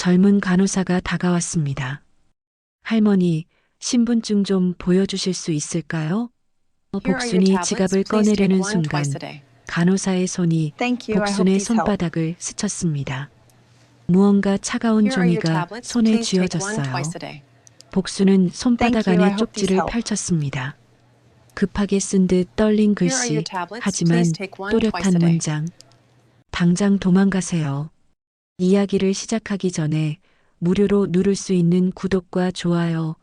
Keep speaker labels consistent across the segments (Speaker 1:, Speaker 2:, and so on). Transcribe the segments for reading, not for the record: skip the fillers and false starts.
Speaker 1: 젊은 간호사가 다가왔습니다. 할머니, 신분증 좀 보여주실 수 있을까요?
Speaker 2: Here are your
Speaker 1: 복순이
Speaker 2: tablets.
Speaker 1: 지갑을
Speaker 2: Please take
Speaker 1: 꺼내려는
Speaker 2: one twice
Speaker 1: 순간
Speaker 2: a day.
Speaker 1: 간호사의 손이
Speaker 3: Thank you. I hope
Speaker 1: 복순의
Speaker 3: these help.
Speaker 1: 손바닥을 스쳤습니다. 무언가 차가운
Speaker 2: Here are your
Speaker 1: 종이가
Speaker 2: tablets.
Speaker 1: 손에
Speaker 2: Please take one
Speaker 1: 쥐어졌어요.
Speaker 2: twice a day.
Speaker 1: 복순은 손바닥
Speaker 3: Thank you. I
Speaker 1: 안에
Speaker 3: hope these
Speaker 1: 쪽지를
Speaker 3: help.
Speaker 1: 펼쳤습니다. 급하게 쓴 듯 떨린
Speaker 2: Here are your
Speaker 1: 글씨,
Speaker 2: tablets.
Speaker 1: 하지만
Speaker 2: Please take one twice
Speaker 1: 또렷한
Speaker 2: a day.
Speaker 1: 문장. 당장 도망가세요. 이야기를 시작하기 전에 무료로 누를 수 있는 구독과 좋아요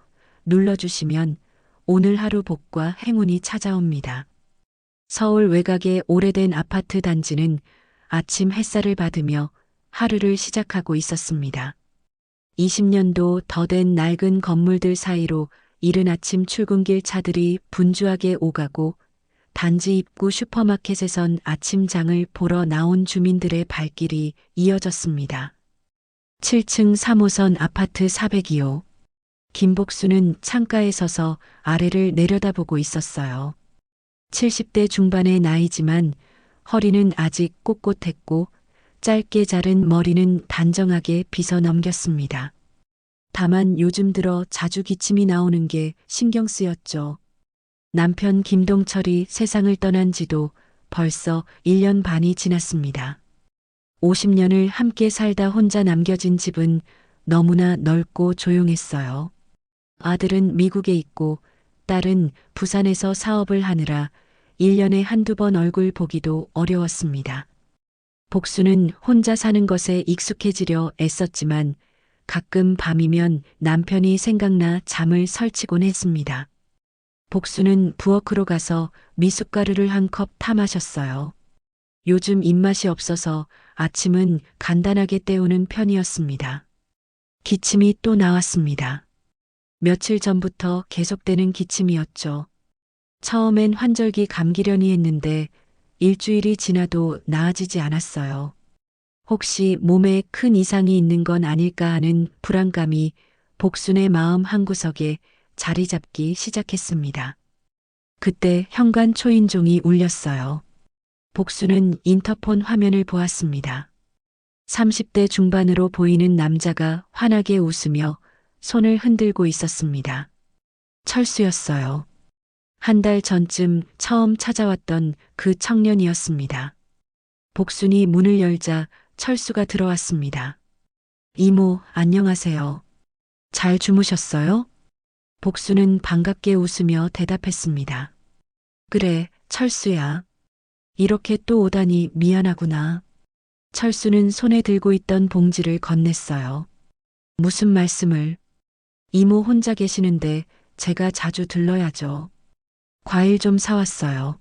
Speaker 1: 눌러주시면 오늘 하루 복과 행운이 찾아옵니다. 서울 외곽의 오래된 아파트 단지는 아침 햇살을 받으며 하루를 시작하고 있었습니다. 20년도 더 된 낡은 건물들 사이로 이른 아침 출근길 차들이 분주하게 오가고 단지 입구 슈퍼마켓에선 아침장을 보러 나온 주민들의 발길이 이어졌습니다. 7층 3호선 아파트 402호. 김복수는 창가에 서서 아래를 내려다보고 있었어요. 70대 중반의 나이지만 허리는 아직 꼿꼿했고 짧게 자른 머리는 단정하게 빗어 넘겼습니다. 다만 요즘 들어 자주 기침이 나오는 게 신경 쓰였죠. 남편 김동철이 세상을 떠난 지도 벌써 1년 반이 지났습니다. 50년을 함께 살다 혼자 남겨진 집은 너무나 넓고 조용했어요. 아들은 미국에 있고 딸은 부산에서 사업을 하느라 1년에 한두 번 얼굴 보기도 어려웠습니다. 복수는 혼자 사는 것에 익숙해지려 애썼지만 가끔 밤이면 남편이 생각나 잠을 설치곤 했습니다. 복수는 부엌으로 가서 미숫가루를 한 컵 타 마셨어요. 요즘 입맛이 없어서 아침은 간단하게 때우는 편이었습니다. 기침이 또 나왔습니다. 며칠 전부터 계속되는 기침이었죠. 처음엔 환절기 감기려니 했는데 일주일이 지나도 나아지지 않았어요. 혹시 몸에 큰 이상이 있는 건 아닐까 하는 불안감이 복순의 마음 한구석에 자리 잡기 시작했습니다. 그때 현관 초인종이 울렸어요. 복수는 인터폰 화면을 보았습니다. 30대 중반으로 보이는 남자가 환하게 웃으며 손을 흔들고 있었습니다. 철수였어요. 한 달 전쯤 처음 찾아왔던 그 청년이었습니다. 복순이 문을 열자 철수가 들어왔습니다. 이모, 안녕하세요. 잘 주무셨어요? 복수는 반갑게 웃으며 대답했습니다. 그래, 철수야. 이렇게 또 오다니 미안하구나. 철수는 손에 들고 있던 봉지를 건넸어요. 무슨 말씀을? 이모 혼자 계시는데 제가 자주 들러야죠. 과일 좀 사왔어요.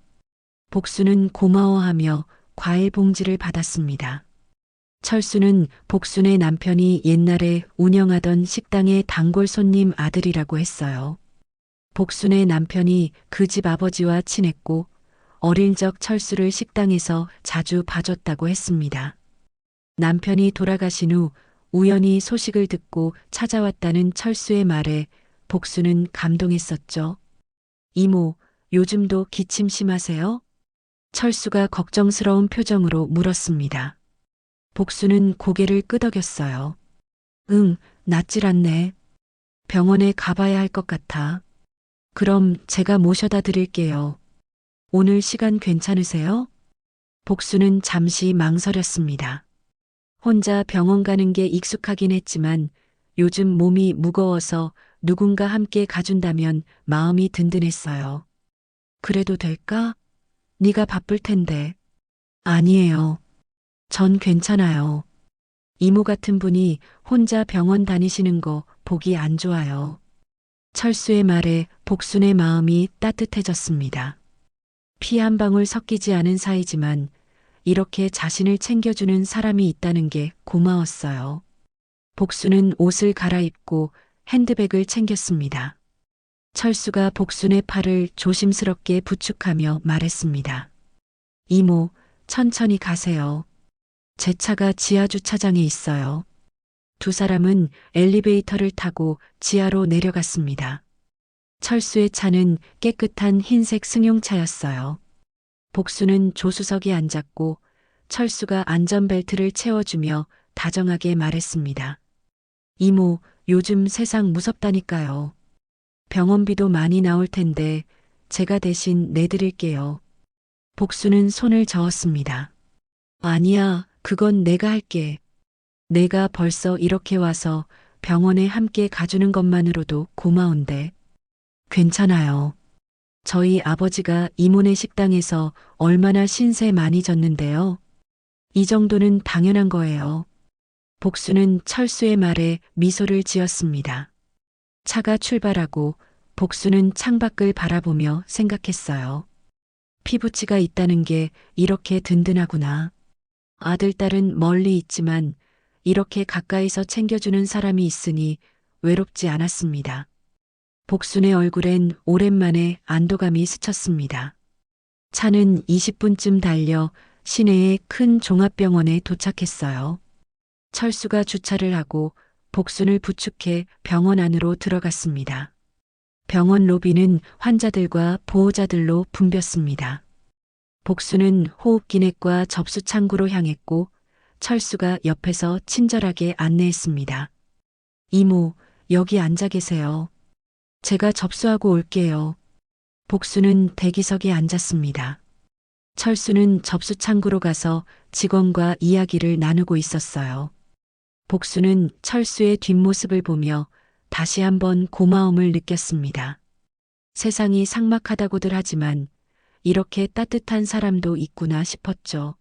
Speaker 1: 복수는 고마워하며 과일 봉지를 받았습니다. 철수는 복순의 남편이 옛날에 운영하던 식당의 단골 손님 아들이라고 했어요. 복순의 남편이 그 집 아버지와 친했고 어릴 적 철수를 식당에서 자주 봐줬다고 했습니다. 남편이 돌아가신 후 우연히 소식을 듣고 찾아왔다는 철수의 말에 복수는 감동했었죠. 이모, 요즘도 기침 심하세요? 철수가 걱정스러운 표정으로 물었습니다. 복수는 고개를 끄덕였어요. 응, 낫질 않네. 병원에 가봐야 할 것 같아. 그럼 제가 모셔다 드릴게요. 오늘 시간 괜찮으세요? 복수는 잠시 망설였습니다. 혼자 병원 가는 게 익숙하긴 했지만 요즘 몸이 무거워서 누군가 함께 가준다면 마음이 든든했어요. 그래도 될까? 네가 바쁠 텐데. 아니에요. 전 괜찮아요. 이모 같은 분이 혼자 병원 다니시는 거 보기 안 좋아요. 철수의 말에 복순의 마음이 따뜻해졌습니다. 피 한 방울 섞이지 않은 사이지만 이렇게 자신을 챙겨주는 사람이 있다는 게 고마웠어요. 복순은 옷을 갈아입고 핸드백을 챙겼습니다. 철수가 복순의 팔을 조심스럽게 부축하며 말했습니다. 이모, 천천히 가세요. 제 차가 지하 주차장에 있어요. 두 사람은 엘리베이터를 타고 지하로 내려갔습니다. 철수의 차는 깨끗한 흰색 승용차였어요. 복수는 조수석에 앉았고 철수가 안전벨트를 채워주며 다정하게 말했습니다. 이모, 요즘 세상 무섭다니까요. 병원비도 많이 나올 텐데 제가 대신 내드릴게요. 복수는 손을 저었습니다. 아니야, 그건 내가 할게. 내가 벌써 이렇게 와서 병원에 함께 가주는 것만으로도 고마운데. 괜찮아요. 저희 아버지가 이모네 식당에서 얼마나 신세 많이 졌는데요. 이 정도는 당연한 거예요. 복수는 철수의 말에 미소를 지었습니다. 차가 출발하고 복수는 창밖을 바라보며 생각했어요. 피부치가 있다는 게 이렇게 든든하구나. 아들, 딸은 멀리 있지만 이렇게 가까이서 챙겨주는 사람이 있으니 외롭지 않았습니다. 복순의 얼굴엔 오랜만에 안도감이 스쳤습니다. 차는 20분쯤 달려 시내의 큰 종합병원에 도착했어요. 철수가 주차를 하고 복순을 부축해 병원 안으로 들어갔습니다. 병원 로비는 환자들과 보호자들로 붐볐습니다. 복수는 호흡기내과 접수 창구로 향했고 철수가 옆에서 친절하게 안내했습니다. 이모, 여기 앉아 계세요. 제가 접수하고 올게요. 복수는 대기석에 앉았습니다. 철수는 접수 창구로 가서 직원과 이야기를 나누고 있었어요. 복수는 철수의 뒷모습을 보며 다시 한번 고마움을 느꼈습니다. 세상이 삭막하다고들 하지만 이렇게 따뜻한 사람도 있구나 싶었죠.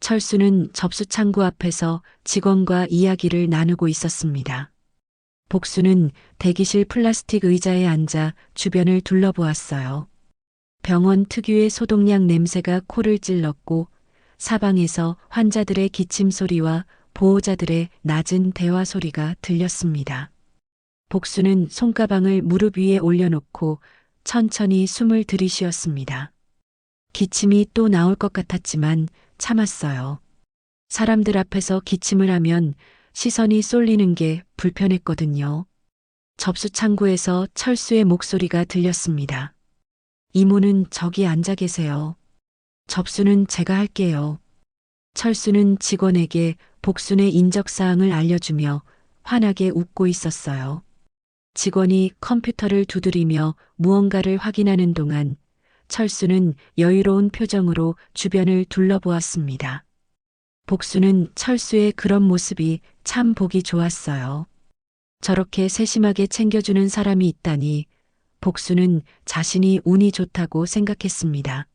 Speaker 1: 철수는 접수 창구 앞에서 직원과 이야기를 나누고 있었습니다. 복수는 대기실 플라스틱 의자에 앉아 주변을 둘러보았어요. 병원 특유의 소독약 냄새가 코를 찔렀고 사방에서 환자들의 기침 소리와 보호자들의 낮은 대화 소리가 들렸습니다. 복수는 손가방을 무릎 위에 올려놓고 천천히 숨을 들이쉬었습니다. 기침이 또 나올 것 같았지만 참았어요. 사람들 앞에서 기침을 하면 시선이 쏠리는 게 불편했거든요. 접수 창구에서 철수의 목소리가 들렸습니다. 이모는 저기 앉아 계세요. 접수는 제가 할게요. 철수는 직원에게 복순의 인적사항을 알려주며 환하게 웃고 있었어요. 직원이 컴퓨터를 두드리며 무언가를 확인하는 동안 철수는 여유로운 표정으로 주변을 둘러보았습니다. 복수는 철수의 그런 모습이 참 보기 좋았어요. 저렇게 세심하게 챙겨주는 사람이 있다니 복수는 자신이 운이 좋다고 생각했습니다.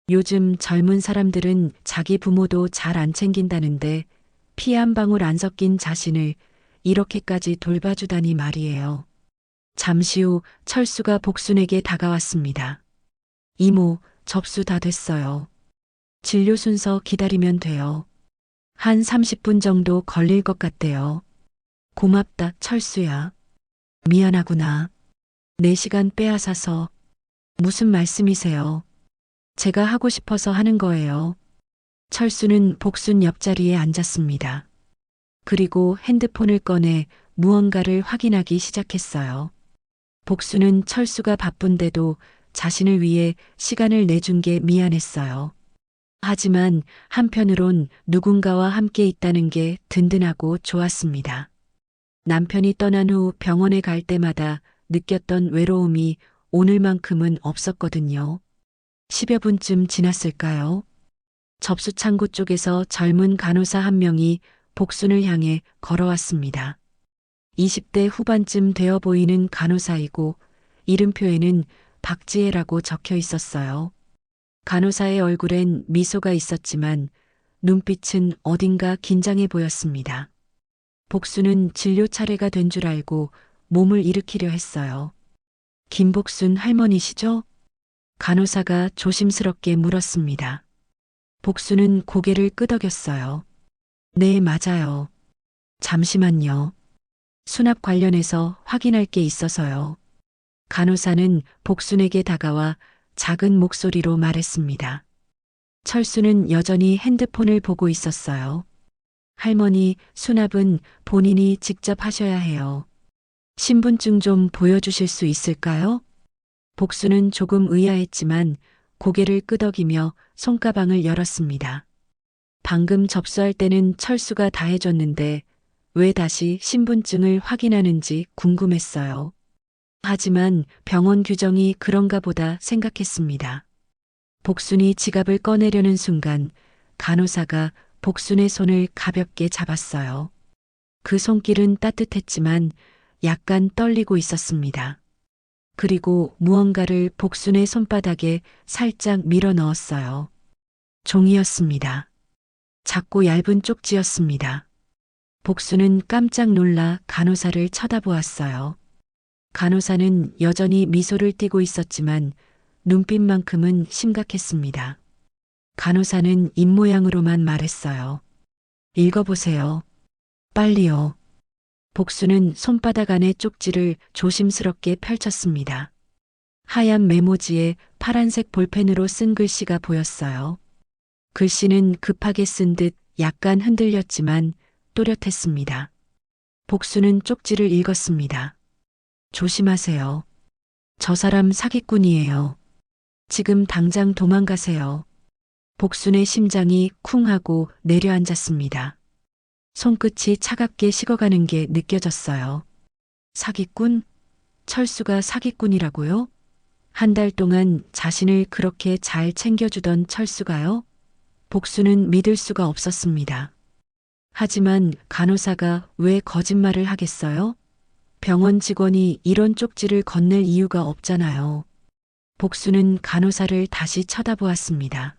Speaker 1: 요즘 젊은 사람들은 자기 부모도 잘 안 챙긴다는데 피 한 방울 안 섞인 자신을 이렇게까지 돌봐주다니 말이에요. 잠시 후 철수가 복순에게 다가왔습니다. 이모, 접수 다 됐어요. 진료 순서 기다리면 돼요. 한 30분 정도 걸릴 것 같대요. 고맙다, 철수야. 미안하구나. 내 시간 빼앗아서. 무슨 말씀이세요? 제가 하고 싶어서 하는 거예요. 철수는 복순 옆자리에 앉았습니다. 그리고 핸드폰을 꺼내 무언가를 확인하기 시작했어요. 복순은 철수가 바쁜데도 자신을 위해 시간을 내준 게 미안했어요. 하지만 한편으론 누군가와 함께 있다는 게 든든하고 좋았습니다. 남편이 떠난 후 병원에 갈 때마다 느꼈던 외로움이 오늘만큼은 없었거든요. 10여 분쯤 지났을까요? 접수 창구 쪽에서 젊은 간호사 한 명이 복순을 향해 걸어왔습니다. 20대 후반쯤 되어 보이는 간호사이고 이름표에는 박지혜라고 적혀 있었어요. 간호사의 얼굴엔 미소가 있었지만 눈빛은 어딘가 긴장해 보였습니다. 복순은 진료 차례가 된 줄 알고 몸을 일으키려 했어요. 김복순 할머니시죠? 간호사가 조심스럽게 물었습니다. 복순은 고개를 끄덕였어요. 네, 맞아요. 잠시만요. 수납 관련해서 확인할 게 있어서요. 간호사는 복순에게 다가와 작은 목소리로 말했습니다. 철수는 여전히 핸드폰을 보고 있었어요. 할머니, 수납은 본인이 직접 하셔야 해요. 신분증 좀 보여주실 수 있을까요? 복수는 조금 의아했지만 고개를 끄덕이며 손가방을 열었습니다. 방금 접수할 때는 철수가 다 해줬는데 왜 다시 신분증을 확인하는지 궁금했어요. 하지만 병원 규정이 그런가 보다 생각했습니다. 복순이 지갑을 꺼내려는 순간 간호사가 복순의 손을 가볍게 잡았어요. 그 손길은 따뜻했지만 약간 떨리고 있었습니다. 그리고 무언가를 복순의 손바닥에 살짝 밀어 넣었어요. 종이였습니다. 작고 얇은 쪽지였습니다. 복순은 깜짝 놀라 간호사를 쳐다보았어요. 간호사는 여전히 미소를 띠고 있었지만 눈빛만큼은 심각했습니다. 간호사는 입모양으로만 말했어요. 읽어보세요. 빨리요. 복수는 손바닥 안의 쪽지를 조심스럽게 펼쳤습니다. 하얀 메모지에 파란색 볼펜으로 쓴 글씨가 보였어요. 글씨는 급하게 쓴 듯 약간 흔들렸지만 또렷했습니다. 복수는 쪽지를 읽었습니다. 조심하세요. 저 사람 사기꾼이에요. 지금 당장 도망가세요. 복순의 심장이 쿵 하고 내려앉았습니다. 손끝이 차갑게 식어가는 게 느껴졌어요. 사기꾼? 철수가 사기꾼이라고요? 한 달 동안 자신을 그렇게 잘 챙겨주던 철수가요? 복수는 믿을 수가 없었습니다. 하지만 간호사가 왜 거짓말을 하겠어요? 병원 직원이 이런 쪽지를 건넬 이유가 없잖아요. 복수는 간호사를 다시 쳐다보았습니다.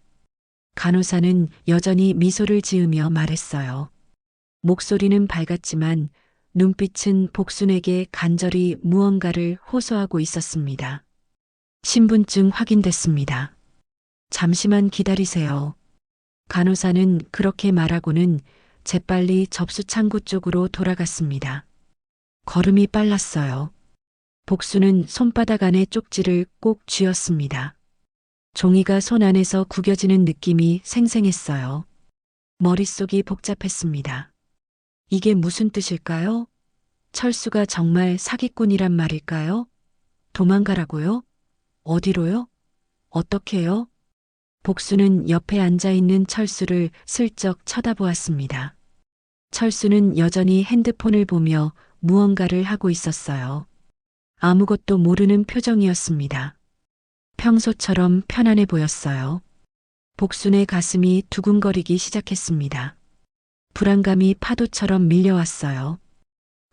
Speaker 1: 간호사는 여전히 미소를 지으며 말했어요. 목소리는 밝았지만 눈빛은 복순에게 간절히 무언가를 호소하고 있었습니다. 신분증 확인됐습니다. 잠시만 기다리세요. 간호사는 그렇게 말하고는 재빨리 접수 창구 쪽으로 돌아갔습니다. 걸음이 빨랐어요. 복수는 손바닥 안에 쪽지를 꼭 쥐었습니다. 종이가 손 안에서 구겨지는 느낌이 생생했어요. 머릿속이 복잡했습니다. 이게 무슨 뜻일까요? 철수가 정말 사기꾼이란 말일까요? 도망가라고요? 어디로요? 어떻게요? 복수는 옆에 앉아 있는 철수를 슬쩍 쳐다보았습니다. 철수는 여전히 핸드폰을 보며 무언가를 하고 있었어요. 아무것도 모르는 표정이었습니다. 평소처럼 편안해 보였어요. 복순의 가슴이 두근거리기 시작했습니다. 불안감이 파도처럼 밀려왔어요.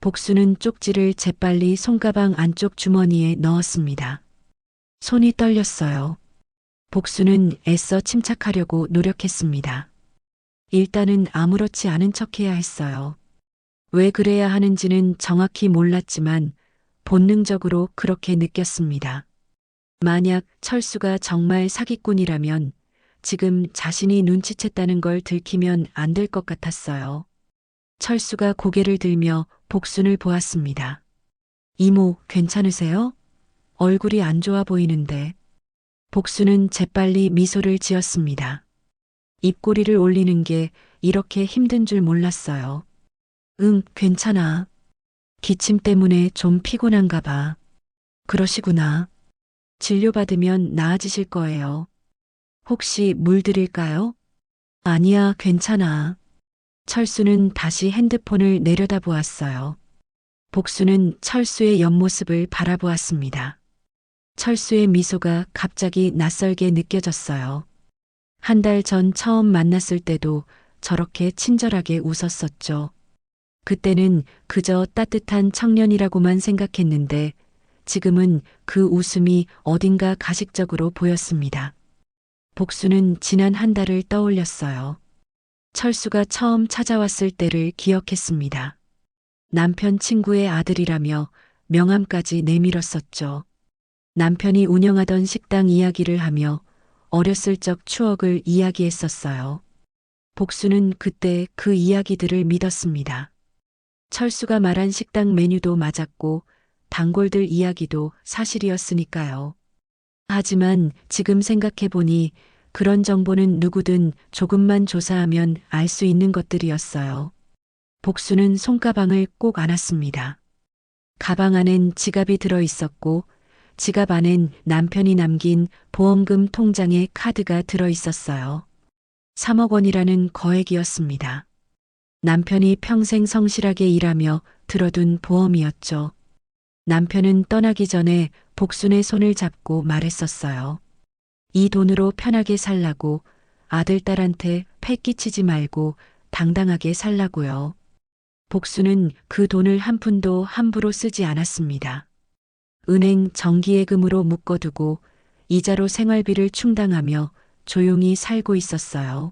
Speaker 1: 복순은 쪽지를 재빨리 손가방 안쪽 주머니에 넣었습니다. 손이 떨렸어요. 복수는 애써 침착하려고 노력했습니다. 일단은 아무렇지 않은 척해야 했어요. 왜 그래야 하는지는 정확히 몰랐지만 본능적으로 그렇게 느꼈습니다. 만약 철수가 정말 사기꾼이라면 지금 자신이 눈치챘다는 걸 들키면 안 될 것 같았어요. 철수가 고개를 들며 복순을 보았습니다. 이모, 괜찮으세요? 얼굴이 안 좋아 보이는데. 복수는 재빨리 미소를 지었습니다. 입꼬리를 올리는 게 이렇게 힘든 줄 몰랐어요. 응, 괜찮아. 기침 때문에 좀 피곤한가 봐. 그러시구나. 진료받으면 나아지실 거예요. 혹시 물 드릴까요? 아니야, 괜찮아. 철수는 다시 핸드폰을 내려다보았어요. 복수는 철수의 옆모습을 바라보았습니다. 철수의 미소가 갑자기 낯설게 느껴졌어요. 한 달 전 처음 만났을 때도 저렇게 친절하게 웃었었죠. 그때는 그저 따뜻한 청년이라고만 생각했는데 지금은 그 웃음이 어딘가 가식적으로 보였습니다. 복수는 지난 한 달을 떠올렸어요. 철수가 처음 찾아왔을 때를 기억했습니다. 남편 친구의 아들이라며 명함까지 내밀었었죠. 남편이 운영하던 식당 이야기를 하며 어렸을 적 추억을 이야기했었어요. 복수는 그때 그 이야기들을 믿었습니다. 철수가 말한 식당 메뉴도 맞았고 단골들 이야기도 사실이었으니까요. 하지만 지금 생각해보니 그런 정보는 누구든 조금만 조사하면 알 수 있는 것들이었어요. 복수는 손가방을 꼭 안았습니다. 가방 안엔 지갑이 들어 있었고 지갑 안엔 남편이 남긴 보험금 통장에 카드가 들어 있었어요. 3억 원이라는 거액이었습니다. 남편이 평생 성실하게 일하며 들어둔 보험이었죠. 남편은 떠나기 전에 복순의 손을 잡고 말했었어요. 이 돈으로 편하게 살라고, 아들, 딸한테 패 끼치지 말고 당당하게 살라고요. 복순은 그 돈을 한 푼도 함부로 쓰지 않았습니다. 은행 정기예금으로 묶어두고 이자로 생활비를 충당하며 조용히 살고 있었어요.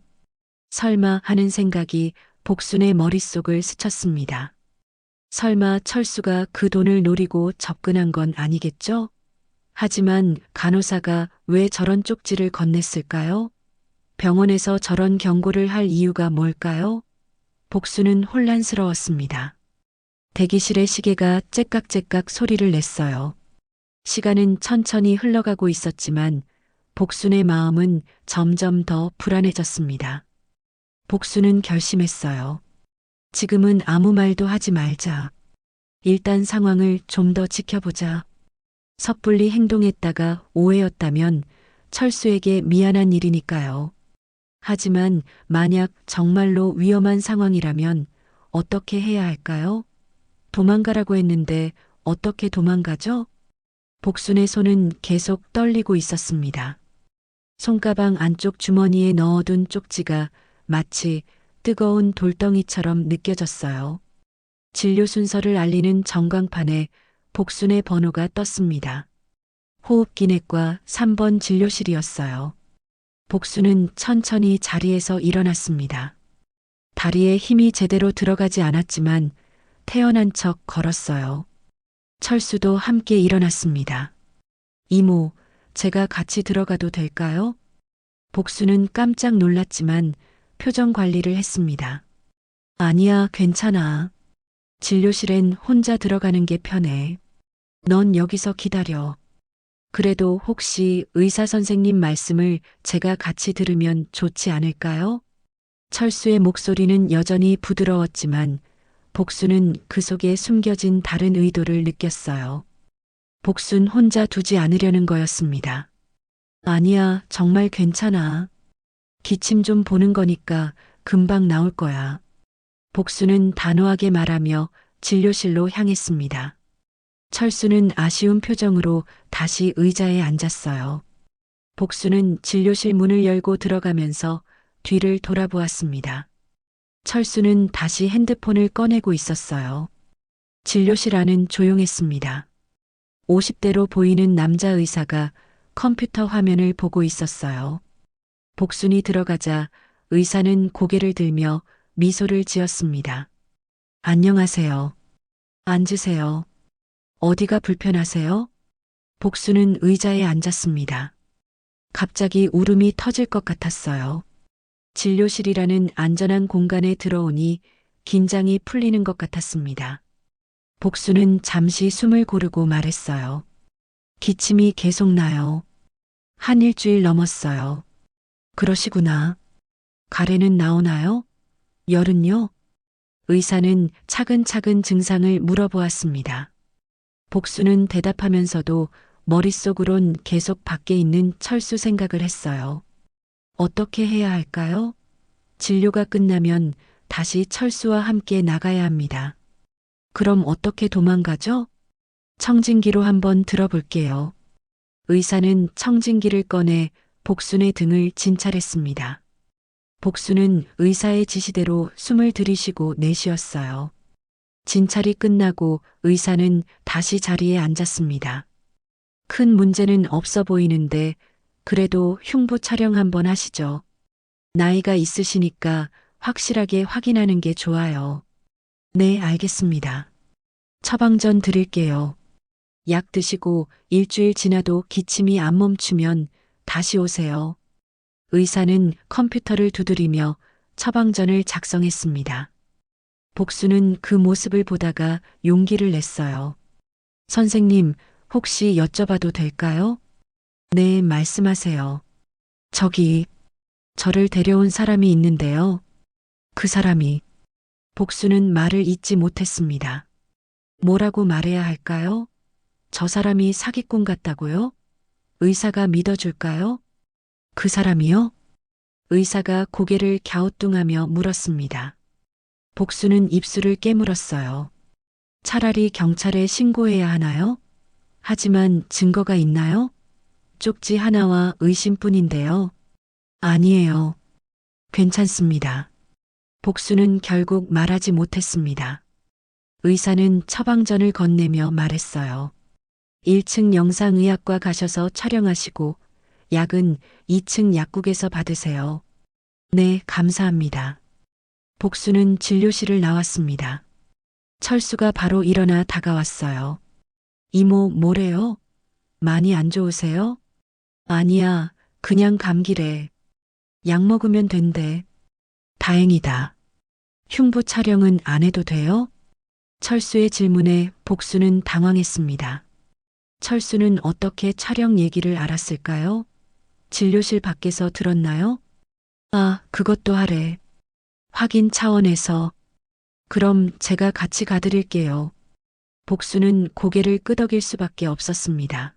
Speaker 1: 설마 하는 생각이 복순의 머릿속을 스쳤습니다. 설마 철수가 그 돈을 노리고 접근한 건 아니겠죠? 하지만 간호사가 왜 저런 쪽지를 건넸을까요? 병원에서 저런 경고를 할 이유가 뭘까요? 복수는 혼란스러웠습니다. 대기실의 시계가 째깍째깍 소리를 냈어요. 시간은 천천히 흘러가고 있었지만 복순의 마음은 점점 더 불안해졌습니다. 복순은 결심했어요. 지금은 아무 말도 하지 말자. 일단 상황을 좀 더 지켜보자. 섣불리 행동했다가 오해였다면 철수에게 미안한 일이니까요. 하지만 만약 정말로 위험한 상황이라면 어떻게 해야 할까요? 도망가라고 했는데 어떻게 도망가죠? 복순의 손은 계속 떨리고 있었습니다. 손가방 안쪽 주머니에 넣어둔 쪽지가 마치 뜨거운 돌덩이처럼 느껴졌어요. 진료 순서를 알리는 전광판에 복순의 번호가 떴습니다. 호흡기내과 3번 진료실이었어요. 복순은 천천히 자리에서 일어났습니다. 다리에 힘이 제대로 들어가지 않았지만 태어난 척 걸었어요. 철수도 함께 일어났습니다. 이모, 제가 같이 들어가도 될까요? 복순은 깜짝 놀랐지만 표정 관리를 했습니다. 아니야, 괜찮아. 진료실엔 혼자 들어가는 게 편해. 넌 여기서 기다려. 그래도 혹시 의사 선생님 말씀을 제가 같이 들으면 좋지 않을까요? 철수의 목소리는 여전히 부드러웠지만 복수는 그 속에 숨겨진 다른 의도를 느꼈어요. 복순 혼자 두지 않으려는 거였습니다. 아니야, 정말 괜찮아. 기침 좀 보는 거니까 금방 나올 거야. 복수는 단호하게 말하며 진료실로 향했습니다. 철수는 아쉬운 표정으로 다시 의자에 앉았어요. 복수는 진료실 문을 열고 들어가면서 뒤를 돌아보았습니다. 철수는 다시 핸드폰을 꺼내고 있었어요. 진료실 안은 조용했습니다. 50대로 보이는 남자 의사가 컴퓨터 화면을 보고 있었어요. 복순이 들어가자 의사는 고개를 들며 미소를 지었습니다. 안녕하세요. 앉으세요. 어디가 불편하세요? 복수는 의자에 앉았습니다. 갑자기 울음이 터질 것 같았어요. 진료실이라는 안전한 공간에 들어오니 긴장이 풀리는 것 같았습니다. 복수는 잠시 숨을 고르고 말했어요. 기침이 계속 나요. 한 일주일 넘었어요. 그러시구나. 가래는 나오나요? 열은요? 의사는 차근차근 증상을 물어보았습니다. 복수는 대답하면서도 머릿속으론 계속 밖에 있는 철수 생각을 했어요. 어떻게 해야 할까요? 진료가 끝나면 다시 철수와 함께 나가야 합니다. 그럼 어떻게 도망가죠? 청진기로 한번 들어볼게요. 의사는 청진기를 꺼내 복순의 등을 진찰했습니다. 복수는 의사의 지시대로 숨을 들이쉬고 내쉬었어요. 진찰이 끝나고 의사는 다시 자리에 앉았습니다. 큰 문제는 없어 보이는데 그래도 흉부 촬영 한번 하시죠. 나이가 있으시니까 확실하게 확인하는 게 좋아요. 네, 알겠습니다. 처방전 드릴게요. 약 드시고 일주일 지나도 기침이 안 멈추면 다시 오세요. 의사는 컴퓨터를 두드리며 처방전을 작성했습니다. 복수는 그 모습을 보다가 용기를 냈어요. 선생님, 혹시 여쭤봐도 될까요? 네, 말씀하세요. 저를 데려온 사람이 있는데요. 그 사람이. 복수는 말을 잇지 못했습니다. 뭐라고 말해야 할까요? 저 사람이 사기꾼 같다고요? 의사가 믿어줄까요? 그 사람이요? 의사가 고개를 갸우뚱하며 물었습니다. 복수는 입술을 깨물었어요. 차라리 경찰에 신고해야 하나요? 하지만 증거가 있나요? 쪽지 하나와 의심뿐인데요. 아니에요. 괜찮습니다. 복수는 결국 말하지 못했습니다. 의사는 처방전을 건네며 말했어요. 1층 영상의학과 가셔서 촬영하시고 약은 2층 약국에서 받으세요. 네, 감사합니다. 복수는 진료실을 나왔습니다. 철수가 바로 일어나 다가왔어요. 이모, 뭐래요? 많이 안 좋으세요? 아니야, 그냥 감기래. 약 먹으면 된대. 다행이다. 흉부 촬영은 안 해도 돼요? 철수의 질문에 복수는 당황했습니다. 철수는 어떻게 촬영 얘기를 알았을까요? 진료실 밖에서 들었나요? 아, 그것도 하래. 확인 차원에서. 그럼 제가 같이 가드릴게요. 복수는 고개를 끄덕일 수밖에 없었습니다.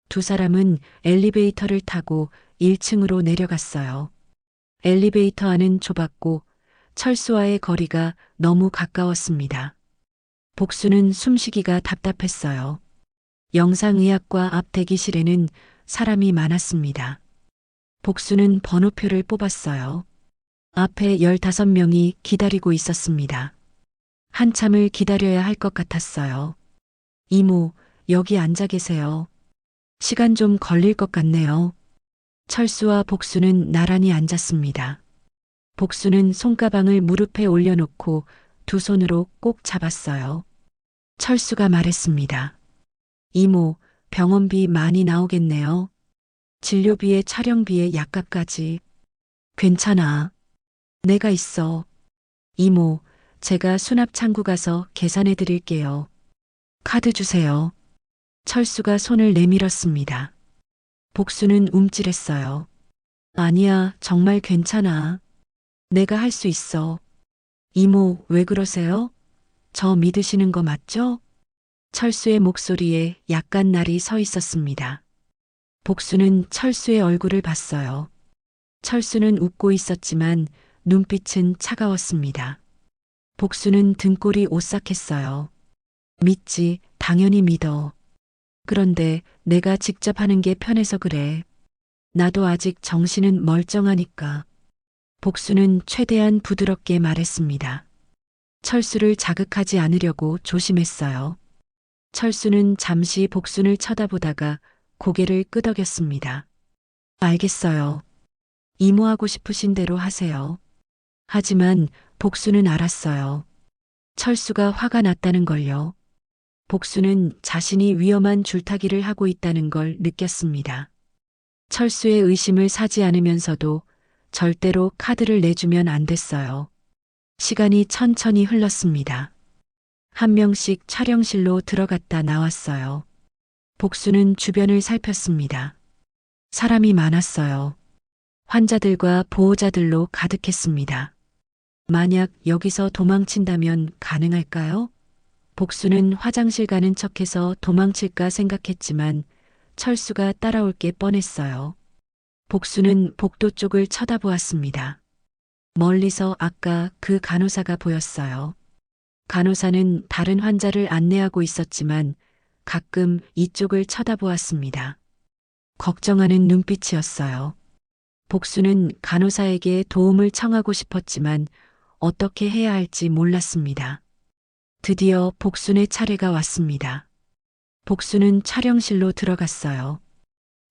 Speaker 1: 두 사람은 엘리베이터를 타고 1층으로 내려갔어요. 엘리베이터 안은 좁았고 철수와의 거리가 너무 가까웠습니다. 복수는 숨쉬기가 답답했어요. 영상의학과 앞 대기실에는 사람이 많았습니다. 복수는 번호표를 뽑았어요. 앞에 15명이 기다리고 있었습니다. 한참을 기다려야 할 것 같았어요. 이모, 여기 앉아 계세요. 시간 좀 걸릴 것 같네요. 철수와 복수는 나란히 앉았습니다. 복수는 손가방을 무릎에 올려놓고 두 손으로 꼭 잡았어요. 철수가 말했습니다. 이모, 병원비 많이 나오겠네요. 진료비에 촬영비에 약값까지. 괜찮아. 내가 있어. 이모, 제가 수납 창구 가서 계산해 드릴게요. 카드 주세요. 철수가 손을 내밀었습니다. 복수는 움찔했어요. 아니야, 정말 괜찮아. 내가 할 수 있어. 이모, 왜 그러세요? 저 믿으시는 거 맞죠? 철수의 목소리에 약간 날이 서 있었습니다. 복수는 철수의 얼굴을 봤어요. 철수는 웃고 있었지만 눈빛은 차가웠습니다. 복수는 등골이 오싹했어요. 믿지, 당연히 믿어. 그런데 내가 직접 하는 게 편해서 그래. 나도 아직 정신은 멀쩡하니까. 복수는 최대한 부드럽게 말했습니다. 철수를 자극하지 않으려고 조심했어요. 철수는 잠시 복순을 쳐다보다가 고개를 끄덕였습니다. 알겠어요. 이모하고 싶으신 대로 하세요. 하지만 복수는 알았어요. 철수가 화가 났다는 걸요. 복수는 자신이 위험한 줄타기를 하고 있다는 걸 느꼈습니다. 철수의 의심을 사지 않으면서도 절대로 카드를 내주면 안 됐어요. 시간이 천천히 흘렀습니다. 한 명씩 촬영실로 들어갔다 나왔어요. 복수는 주변을 살폈습니다. 사람이 많았어요. 환자들과 보호자들로 가득했습니다. 만약 여기서 도망친다면 가능할까요? 복수는 화장실 가는 척해서 도망칠까 생각했지만 철수가 따라올 게 뻔했어요. 복수는 복도 쪽을 쳐다보았습니다. 멀리서 아까 그 간호사가 보였어요. 간호사는 다른 환자를 안내하고 있었지만 가끔 이쪽을 쳐다보았습니다. 걱정하는 눈빛이었어요. 복수는 간호사에게 도움을 청하고 싶었지만 어떻게 해야 할지 몰랐습니다. 드디어 복순의 차례가 왔습니다. 복수는 촬영실로 들어갔어요.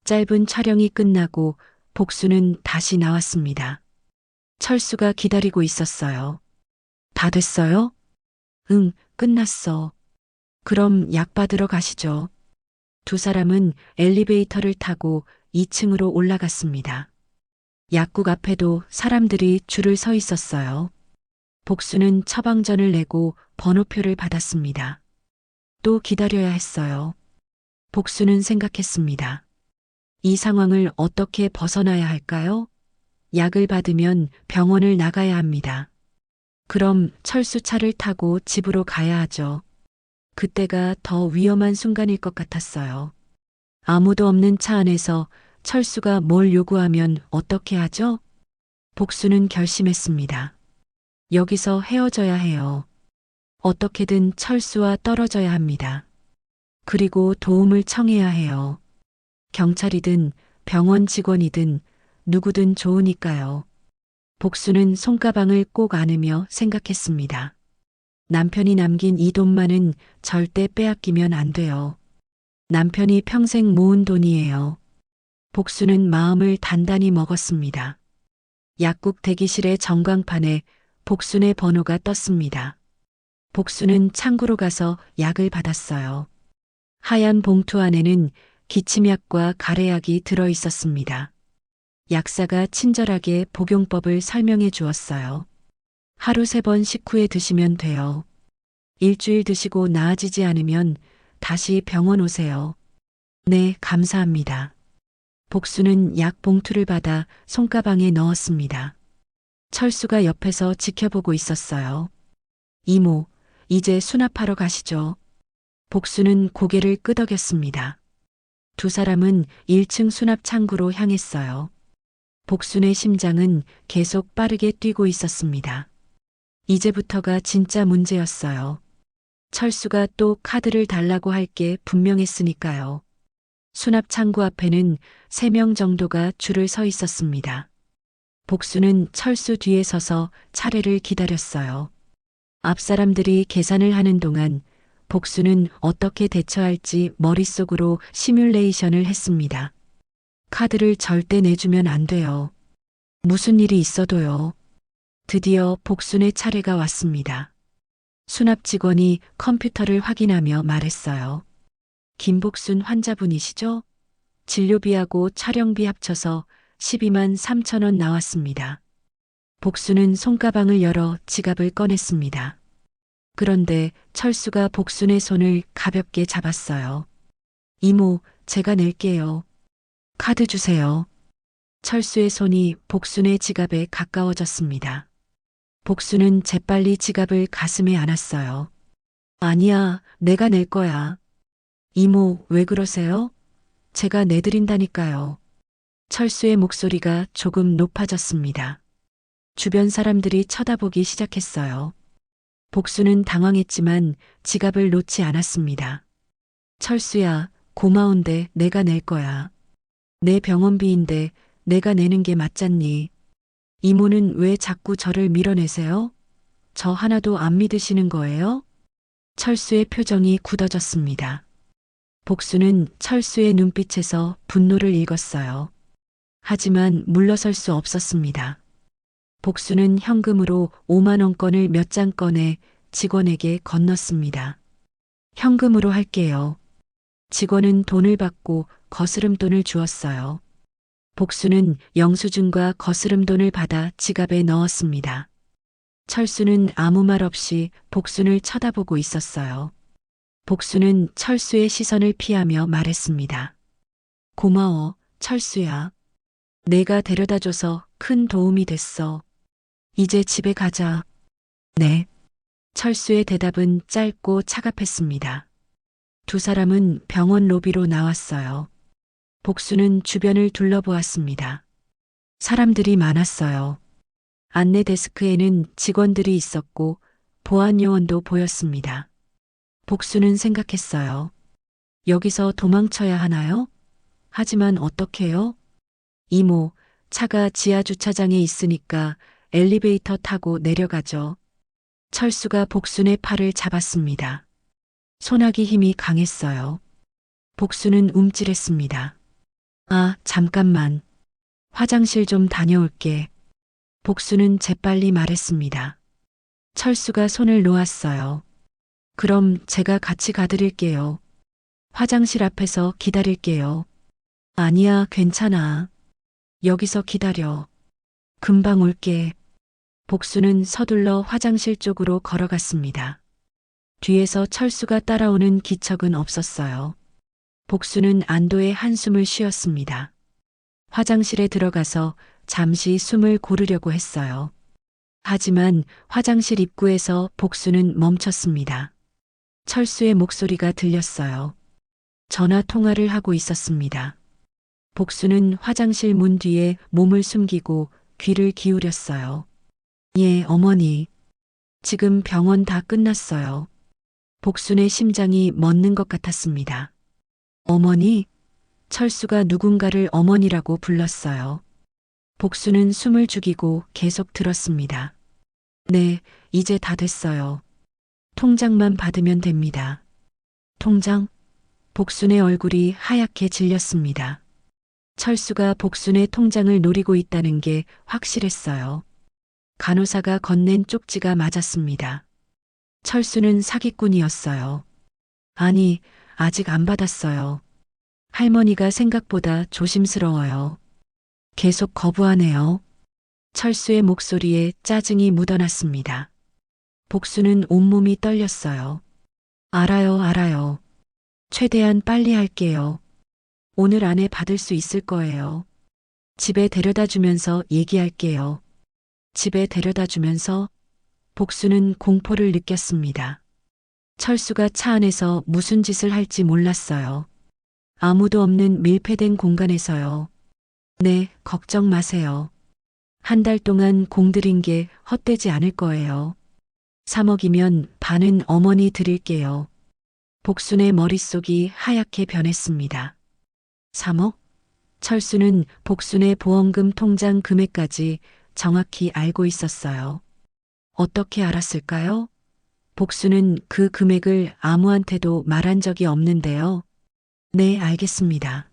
Speaker 1: 짧은 촬영이 끝나고 복수는 다시 나왔습니다. 철수가 기다리고 있었어요. 다 됐어요? 응, 끝났어. 그럼 약 받으러 가시죠. 두 사람은 엘리베이터를 타고 2층으로 올라갔습니다. 약국 앞에도 사람들이 줄을 서 있었어요. 복수는 처방전을 내고 번호표를 받았습니다. 또 기다려야 했어요. 복수는 생각했습니다. 이 상황을 어떻게 벗어나야 할까요? 약을 받으면 병원을 나가야 합니다. 그럼 철수차를 타고 집으로 가야 하죠. 그때가 더 위험한 순간일 것 같았어요. 아무도 없는 차 안에서 철수가 뭘 요구하면 어떻게 하죠? 복수는 결심했습니다. 여기서 헤어져야 해요. 어떻게든 철수와 떨어져야 합니다. 그리고 도움을 청해야 해요. 경찰이든 병원 직원이든 누구든 좋으니까요. 복수는 손가방을 꼭 안으며 생각했습니다. 남편이 남긴 이 돈만은 절대 빼앗기면 안 돼요. 남편이 평생 모은 돈이에요. 복수는 마음을 단단히 먹었습니다. 약국 대기실의 전광판에 복순의 번호가 떴습니다. 복수는 창구로 가서 약을 받았어요. 하얀 봉투 안에는 기침약과 가래약이 들어 있었습니다. 약사가 친절하게 복용법을 설명해 주었어요. 하루 3번 식후에 드시면 돼요. 일주일 드시고 나아지지 않으면 다시 병원 오세요. 네, 감사합니다. 복수는 약 봉투를 받아 손가방에 넣었습니다. 철수가 옆에서 지켜보고 있었어요. 이모, 이제 수납하러 가시죠. 복수는 고개를 끄덕였습니다. 두 사람은 1층 수납 창구로 향했어요. 복순의 심장은 계속 빠르게 뛰고 있었습니다. 이제부터가 진짜 문제였어요. 철수가 또 카드를 달라고 할 게 분명했으니까요. 수납 창구 앞에는 3명 정도가 줄을 서 있었습니다. 복수는 철수 뒤에 서서 차례를 기다렸어요. 앞 사람들이 계산을 하는 동안 복수는 어떻게 대처할지 머릿속으로 시뮬레이션을 했습니다. 카드를 절대 내주면 안 돼요. 무슨 일이 있어도요. 드디어 복순의 차례가 왔습니다. 수납 직원이 컴퓨터를 확인하며 말했어요. 김복순 환자분이시죠? 진료비하고 촬영비 합쳐서 12만 3천 원 나왔습니다. 복순은 손가방을 열어 지갑을 꺼냈습니다. 그런데 철수가 복순의 손을 가볍게 잡았어요. 이모, 제가 낼게요. 카드 주세요. 철수의 손이 복순의 지갑에 가까워졌습니다. 복순은 재빨리 지갑을 가슴에 안았어요. 아니야, 내가 낼 거야. 이모, 왜 그러세요? 제가 내드린다니까요. 철수의 목소리가 조금 높아졌습니다. 주변 사람들이 쳐다보기 시작했어요. 복수는 당황했지만 지갑을 놓지 않았습니다. 철수야, 고마운데 내가 낼 거야. 내 병원비인데 내가 내는 게 맞잖니. 이모는 왜 자꾸 저를 밀어내세요? 저 하나도 안 믿으시는 거예요? 철수의 표정이 굳어졌습니다. 복수는 철수의 눈빛에서 분노를 읽었어요. 하지만 물러설 수 없었습니다. 복수는 현금으로 5만 원권을 몇 장 꺼내 직원에게 건넜습니다. 현금으로 할게요. 직원은 돈을 받고 거스름돈을 주었어요. 복수는 영수증과 거스름돈을 받아 지갑에 넣었습니다. 철수는 아무 말 없이 복순을 쳐다보고 있었어요. 복수는 철수의 시선을 피하며 말했습니다. 고마워, 철수야. 내가 데려다줘서 큰 도움이 됐어. 이제 집에 가자. 네. 철수의 대답은 짧고 차갑했습니다. 두 사람은 병원 로비로 나왔어요. 복수는 주변을 둘러보았습니다. 사람들이 많았어요. 안내 데스크에는 직원들이 있었고 보안 요원도 보였습니다. 복수는 생각했어요. 여기서 도망쳐야 하나요? 하지만 어떡해요? 이모, 차가 지하 주차장에 있으니까 엘리베이터 타고 내려가죠. 철수가 복순의 팔을 잡았습니다. 소나기 힘이 강했어요. 복수는 움찔했습니다. 아, 잠깐만. 화장실 좀 다녀올게. 복수는 재빨리 말했습니다. 철수가 손을 놓았어요. 그럼 제가 같이 가드릴게요. 화장실 앞에서 기다릴게요. 아니야, 괜찮아. 여기서 기다려. 금방 올게. 복수는 서둘러 화장실 쪽으로 걸어갔습니다. 뒤에서 철수가 따라오는 기척은 없었어요. 복수는 안도의 한숨을 쉬었습니다. 화장실에 들어가서 잠시 숨을 고르려고 했어요. 하지만 화장실 입구에서 복수는 멈췄습니다. 철수의 목소리가 들렸어요. 전화 통화를 하고 있었습니다. 복수는 화장실 문 뒤에 몸을 숨기고 귀를 기울였어요. 예, 어머니. 지금 병원 다 끝났어요. 복순의 심장이 멎는 것 같았습니다. 어머니? 철수가 누군가를 어머니라고 불렀어요. 복수는 숨을 죽이고 계속 들었습니다. 네, 이제 다 됐어요. 통장만 받으면 됩니다. 통장? 복순의 얼굴이 하얗게 질렸습니다. 철수가 복순의 통장을 노리고 있다는 게 확실했어요. 간호사가 건넨 쪽지가 맞았습니다. 철수는 사기꾼이었어요. 아니, 아직 안 받았어요. 할머니가 생각보다 조심스러워요. 계속 거부하네요. 철수의 목소리에 짜증이 묻어났습니다. 복수는 온몸이 떨렸어요. 알아요, 알아요. 최대한 빨리 할게요. 오늘 안에 받을 수 있을 거예요. 집에 데려다 주면서 얘기할게요. 집에 데려다 주면서 복수는 공포를 느꼈습니다. 철수가 차 안에서 무슨 짓을 할지 몰랐어요. 아무도 없는 밀폐된 공간에서요. 네, 걱정 마세요. 한 달 동안 공들인 게 헛되지 않을 거예요. 3억이면 반은 어머니 드릴게요. 복순의 머릿속이 하얗게 변했습니다. 3억? 철수는 복순의 보험금 통장 금액까지 정확히 알고 있었어요. 어떻게 알았을까요? 복수는 그 금액을 아무한테도 말한 적이 없는데요. 네, 알겠습니다.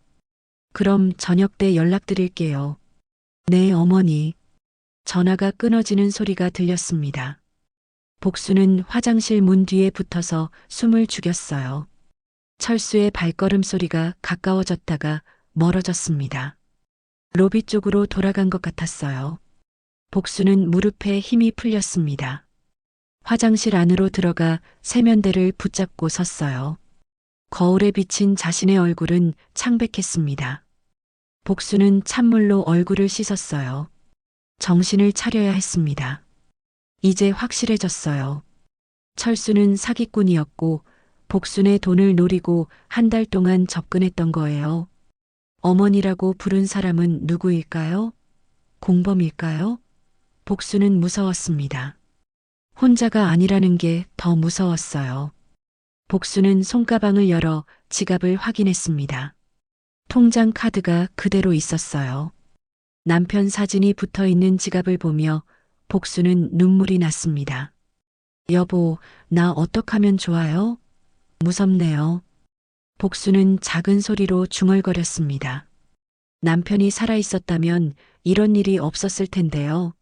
Speaker 1: 그럼 저녁 때 연락드릴게요. 네, 어머니. 전화가 끊어지는 소리가 들렸습니다. 복수는 화장실 문 뒤에 붙어서 숨을 죽였어요. 철수의 발걸음 소리가 가까워졌다가 멀어졌습니다. 로비 쪽으로 돌아간 것 같았어요. 복수는 무릎에 힘이 풀렸습니다. 화장실 안으로 들어가 세면대를 붙잡고 섰어요. 거울에 비친 자신의 얼굴은 창백했습니다. 복수는 찬물로 얼굴을 씻었어요. 정신을 차려야 했습니다. 이제 확실해졌어요. 철수는 사기꾼이었고 복순의 돈을 노리고 한 달 동안 접근했던 거예요. 어머니라고 부른 사람은 누구일까요? 공범일까요? 복수는 무서웠습니다. 혼자가 아니라는 게 더 무서웠어요. 복수는 손가방을 열어 지갑을 확인했습니다. 통장 카드가 그대로 있었어요. 남편 사진이 붙어 있는 지갑을 보며 복수는 눈물이 났습니다. 여보, 나 어떡하면 좋아요? 무섭네요. 복수는 작은 소리로 중얼거렸습니다. 남편이 살아있었다면 이런 일이 없었을 텐데요.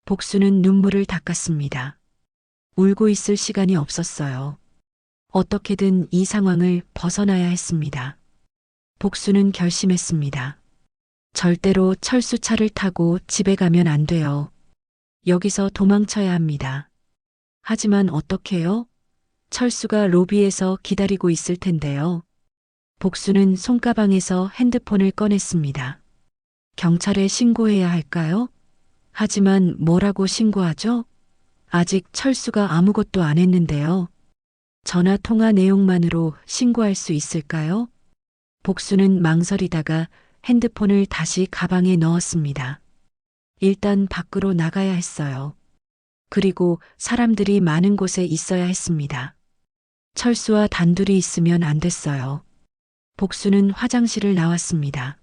Speaker 1: 복수는 눈물을 닦았습니다. 울고 있을 시간이 없었어요. 어떻게든 이 상황을 벗어나야 했습니다. 복수는 결심했습니다. 절대로 철수차를 타고 집에 가면 안 돼요. 여기서 도망쳐야 합니다. 하지만 어떻게요? 철수가 로비에서 기다리고 있을 텐데요. 복수는 손가방에서 핸드폰을 꺼냈습니다. 경찰에 신고해야 할까요? 하지만 뭐라고 신고하죠? 아직 철수가 아무것도 안 했는데요. 전화 통화 내용만으로 신고할 수 있을까요? 복수는 망설이다가 핸드폰을 다시 가방에 넣었습니다. 일단 밖으로 나가야 했어요. 그리고 사람들이 많은 곳에 있어야 했습니다. 철수와 단둘이 있으면 안 됐어요. 복수는 화장실을 나왔습니다.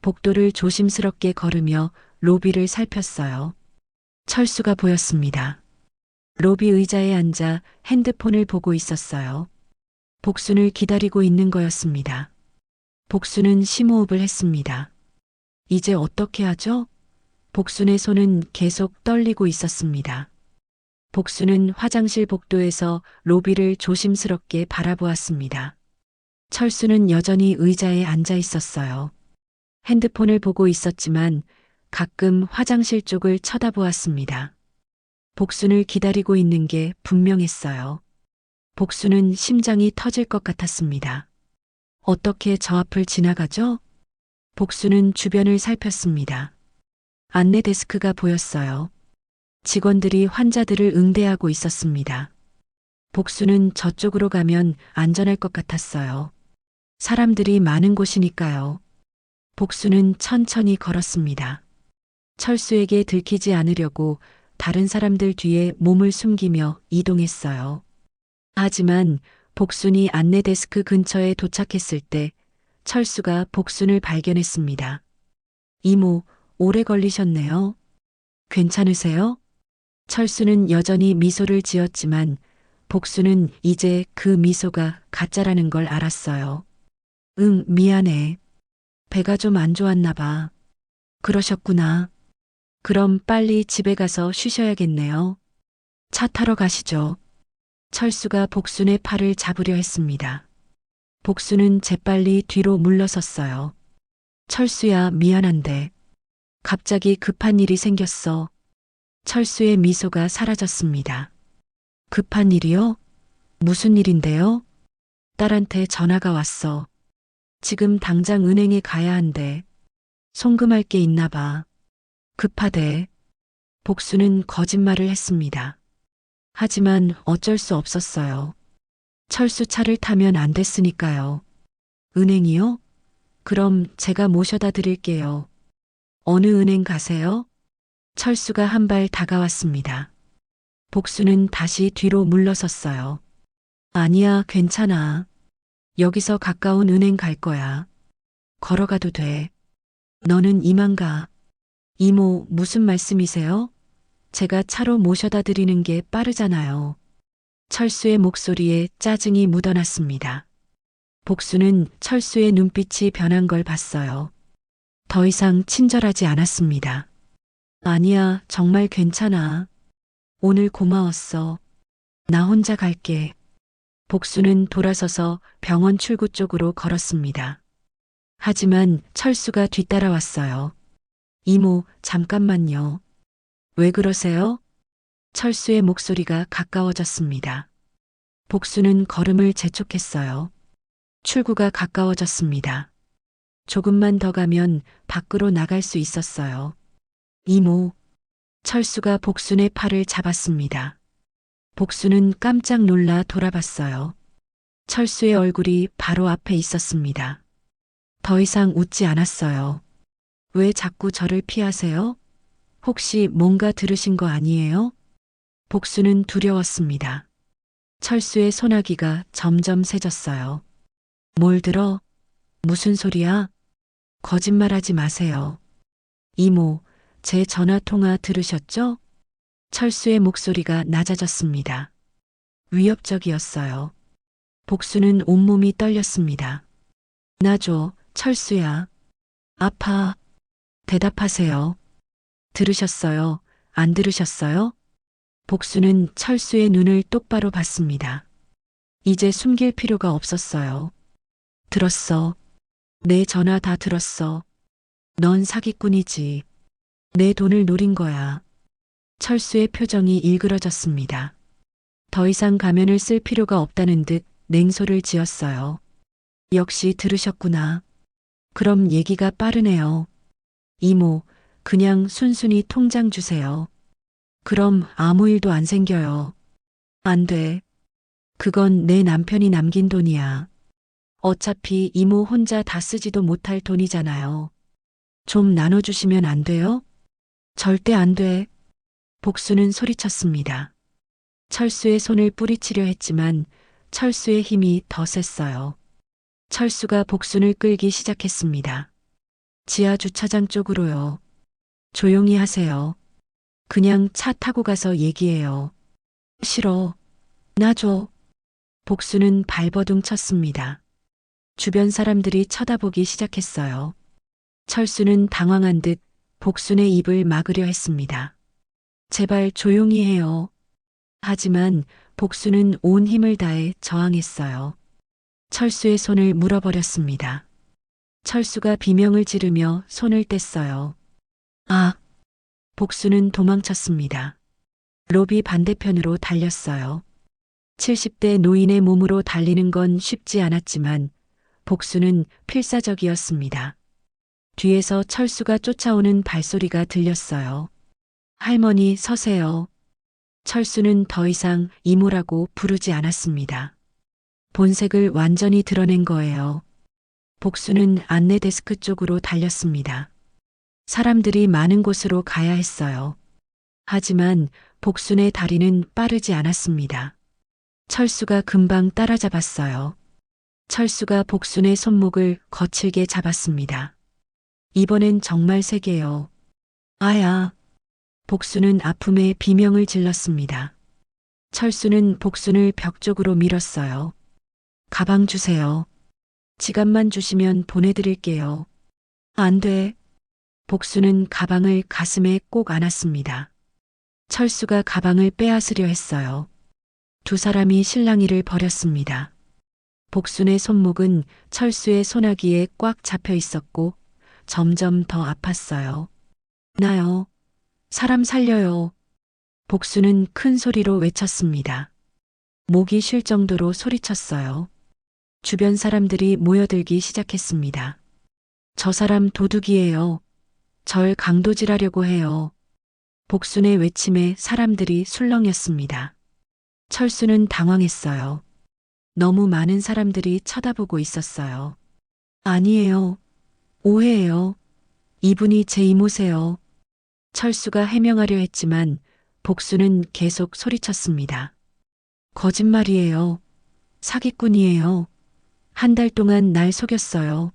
Speaker 1: 복도를 조심스럽게 걸으며 로비를 살폈어요. 철수가 보였습니다. 로비 의자에 앉아 핸드폰을 보고 있었어요. 복순을 기다리고 있는 거였습니다. 복순은 심호흡을 했습니다. 이제 어떻게 하죠? 복순의 손은 계속 떨리고 있었습니다. 복순은 화장실 복도에서 로비를 조심스럽게 바라보았습니다. 철수는 여전히 의자에 앉아 있었어요. 핸드폰을 보고 있었지만 가끔 화장실 쪽을 쳐다보았습니다. 복순을 기다리고 있는 게 분명했어요. 복순은 심장이 터질 것 같았습니다. 어떻게 저 앞을 지나가죠? 복순은 주변을 살폈습니다. 안내 데스크가 보였어요. 직원들이 환자들을 응대하고 있었습니다. 복순은 저쪽으로 가면 안전할 것 같았어요. 사람들이 많은 곳이니까요. 복순은 천천히 걸었습니다. 철수에게 들키지 않으려고 다른 사람들 뒤에 몸을 숨기며 이동했어요. 하지만 복순이 안내 데스크 근처에 도착했을 때 철수가 복순을 발견했습니다. 이모, 오래 걸리셨네요. 괜찮으세요? 철수는 여전히 미소를 지었지만 복수는 이제 그 미소가 가짜라는 걸 알았어요. 응, 미안해. 배가 좀 안 좋았나 봐. 그러셨구나. 그럼 빨리 집에 가서 쉬셔야겠네요. 차 타러 가시죠. 철수가 복순의 팔을 잡으려 했습니다. 복순은 재빨리 뒤로 물러섰어요. 철수야, 미안한데. 갑자기 급한 일이 생겼어. 철수의 미소가 사라졌습니다. 급한 일이요? 무슨 일인데요? 딸한테 전화가 왔어. 지금 당장 은행에 가야 한대. 송금할 게 있나 봐. 급하대. 복수는 거짓말을 했습니다. 하지만 어쩔 수 없었어요. 철수 차를 타면 안 됐으니까요. 은행이요? 그럼 제가 모셔다 드릴게요. 어느 은행 가세요? 철수가 한 발 다가왔습니다. 복수는 다시 뒤로 물러섰어요. 아니야, 괜찮아. 여기서 가까운 은행 갈 거야. 걸어가도 돼. 너는 이만 가. 이모, 무슨 말씀이세요? 제가 차로 모셔다 드리는 게 빠르잖아요. 철수의 목소리에 짜증이 묻어났습니다. 복수는 철수의 눈빛이 변한 걸 봤어요. 더 이상 친절하지 않았습니다. 아니야, 정말 괜찮아. 오늘 고마웠어. 나 혼자 갈게. 복수는 돌아서서 병원 출구 쪽으로 걸었습니다. 하지만 철수가 뒤따라왔어요. 이모, 잠깐만요. 왜 그러세요? 철수의 목소리가 가까워졌습니다. 복수는 걸음을 재촉했어요. 출구가 가까워졌습니다. 조금만 더 가면 밖으로 나갈 수 있었어요. 이모, 철수가 복순의 팔을 잡았습니다. 복수는 깜짝 놀라 돌아봤어요. 철수의 얼굴이 바로 앞에 있었습니다. 더 이상 웃지 않았어요. 왜 자꾸 저를 피하세요? 혹시 뭔가 들으신 거 아니에요? 복수는 두려웠습니다. 철수의 소나기가 점점 세졌어요. 뭘 들어? 무슨 소리야? 거짓말하지 마세요. 이모, 제 전화 통화 들으셨죠? 철수의 목소리가 낮아졌습니다. 위협적이었어요. 복수는 온몸이 떨렸습니다. 나줘, 철수야. 아파. 대답하세요. 들으셨어요? 안 들으셨어요? 복수는 철수의 눈을 똑바로 봤습니다. 이제 숨길 필요가 없었어요. 들었어. 내 전화 다 들었어. 넌 사기꾼이지. 내 돈을 노린 거야. 철수의 표정이 일그러졌습니다. 더 이상 가면을 쓸 필요가 없다는 듯 냉소를 지었어요. 역시 들으셨구나. 그럼 얘기가 빠르네요. 이모, 그냥 순순히 통장 주세요. 그럼 아무 일도 안 생겨요. 안 돼. 그건 내 남편이 남긴 돈이야. 어차피 이모 혼자 다 쓰지도 못할 돈이잖아요. 좀 나눠주시면 안 돼요? 절대 안 돼. 복수는 소리쳤습니다. 철수의 손을 뿌리치려 했지만 철수의 힘이 더 셌어요. 철수가 복순을 끌기 시작했습니다. 지하 주차장 쪽으로요. 조용히 하세요. 그냥 차 타고 가서 얘기해요. 싫어. 놔줘. 복수는 발버둥 쳤습니다. 주변 사람들이 쳐다보기 시작했어요. 철수는 당황한 듯 복순의 입을 막으려 했습니다. 제발 조용히 해요. 하지만 복수는 온 힘을 다해 저항했어요. 철수의 손을 물어버렸습니다. 철수가 비명을 지르며 손을 뗐어요. 아! 복수는 도망쳤습니다. 로비 반대편으로 달렸어요. 70대 노인의 몸으로 달리는 건 쉽지 않았지만 복수는 필사적이었습니다. 뒤에서 철수가 쫓아오는 발소리가 들렸어요. 할머니 서세요. 철수는 더 이상 이모라고 부르지 않았습니다. 본색을 완전히 드러낸 거예요. 복수는 안내 데스크 쪽으로 달렸습니다. 사람들이 많은 곳으로 가야 했어요. 하지만 복순의 다리는 빠르지 않았습니다. 철수가 금방 따라잡았어요. 철수가 복순의 손목을 거칠게 잡았습니다. 이번엔 정말 세게요. 아야. 복순은 아픔에 비명을 질렀습니다. 철수는 복순을 벽 쪽으로 밀었어요. 가방 주세요. 지갑만 주시면 보내드릴게요. 안 돼. 복순은 가방을 가슴에 꼭 안았습니다. 철수가 가방을 빼앗으려 했어요. 두 사람이 실랑이를 벌였습니다. 복순의 손목은 철수의 소나기에 꽉 잡혀 있었고 점점 더 아팠어요. 나요. 사람 살려요. 복순은 큰 소리로 외쳤습니다. 목이 쉴 정도로 소리쳤어요. 주변 사람들이 모여들기 시작했습니다. 저 사람 도둑이에요. 절 강도질하려고 해요. 복순의 외침에 사람들이 술렁였습니다. 철수는 당황했어요. 너무 많은 사람들이 쳐다보고 있었어요. 아니에요. 오해예요. 이분이 제 이모세요. 철수가 해명하려 했지만 복수는 계속 소리쳤습니다. 거짓말이에요. 사기꾼이에요. 한 달 동안 날 속였어요.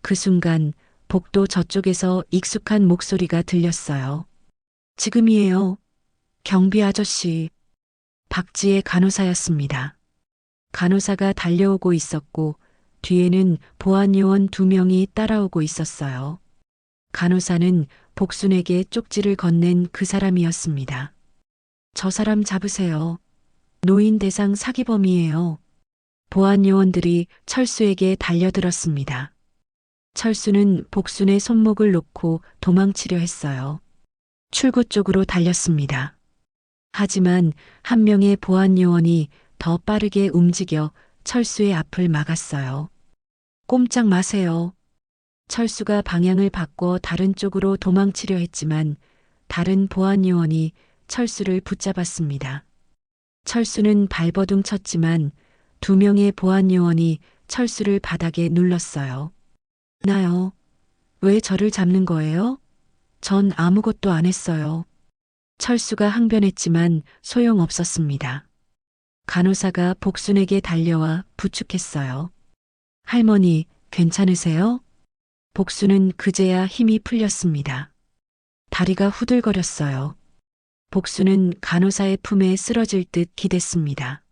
Speaker 1: 그 순간 복도 저쪽에서 익숙한 목소리가 들렸어요. 지금이에요. 경비 아저씨. 박지의 간호사였습니다. 간호사가 달려오고 있었고 뒤에는 보안요원 2명이 따라오고 있었어요. 간호사는 복순에게 쪽지를 건넨 그 사람이었습니다. 저 사람 잡으세요. 노인 대상 사기범이에요. 보안요원들이 철수에게 달려들었습니다. 철수는 복순의 손목을 놓고 도망치려 했어요. 출구 쪽으로 달렸습니다. 하지만 한 명의 보안요원이 더 빠르게 움직여 철수의 앞을 막았어요. 꼼짝 마세요. 철수가 방향을 바꿔 다른 쪽으로 도망치려 했지만 다른 보안요원이 철수를 붙잡았습니다. 철수는 발버둥 쳤지만 2명의 보안요원이 철수를 바닥에 눌렀어요. 나요. 왜 저를 잡는 거예요? 전 아무것도 안 했어요. 철수가 항변했지만 소용없었습니다. 간호사가 복순에게 달려와 부축했어요. 할머니, 괜찮으세요? 복순은 그제야 힘이 풀렸습니다. 다리가 후들거렸어요. 복순은 간호사의 품에 쓰러질 듯 기댔습니다.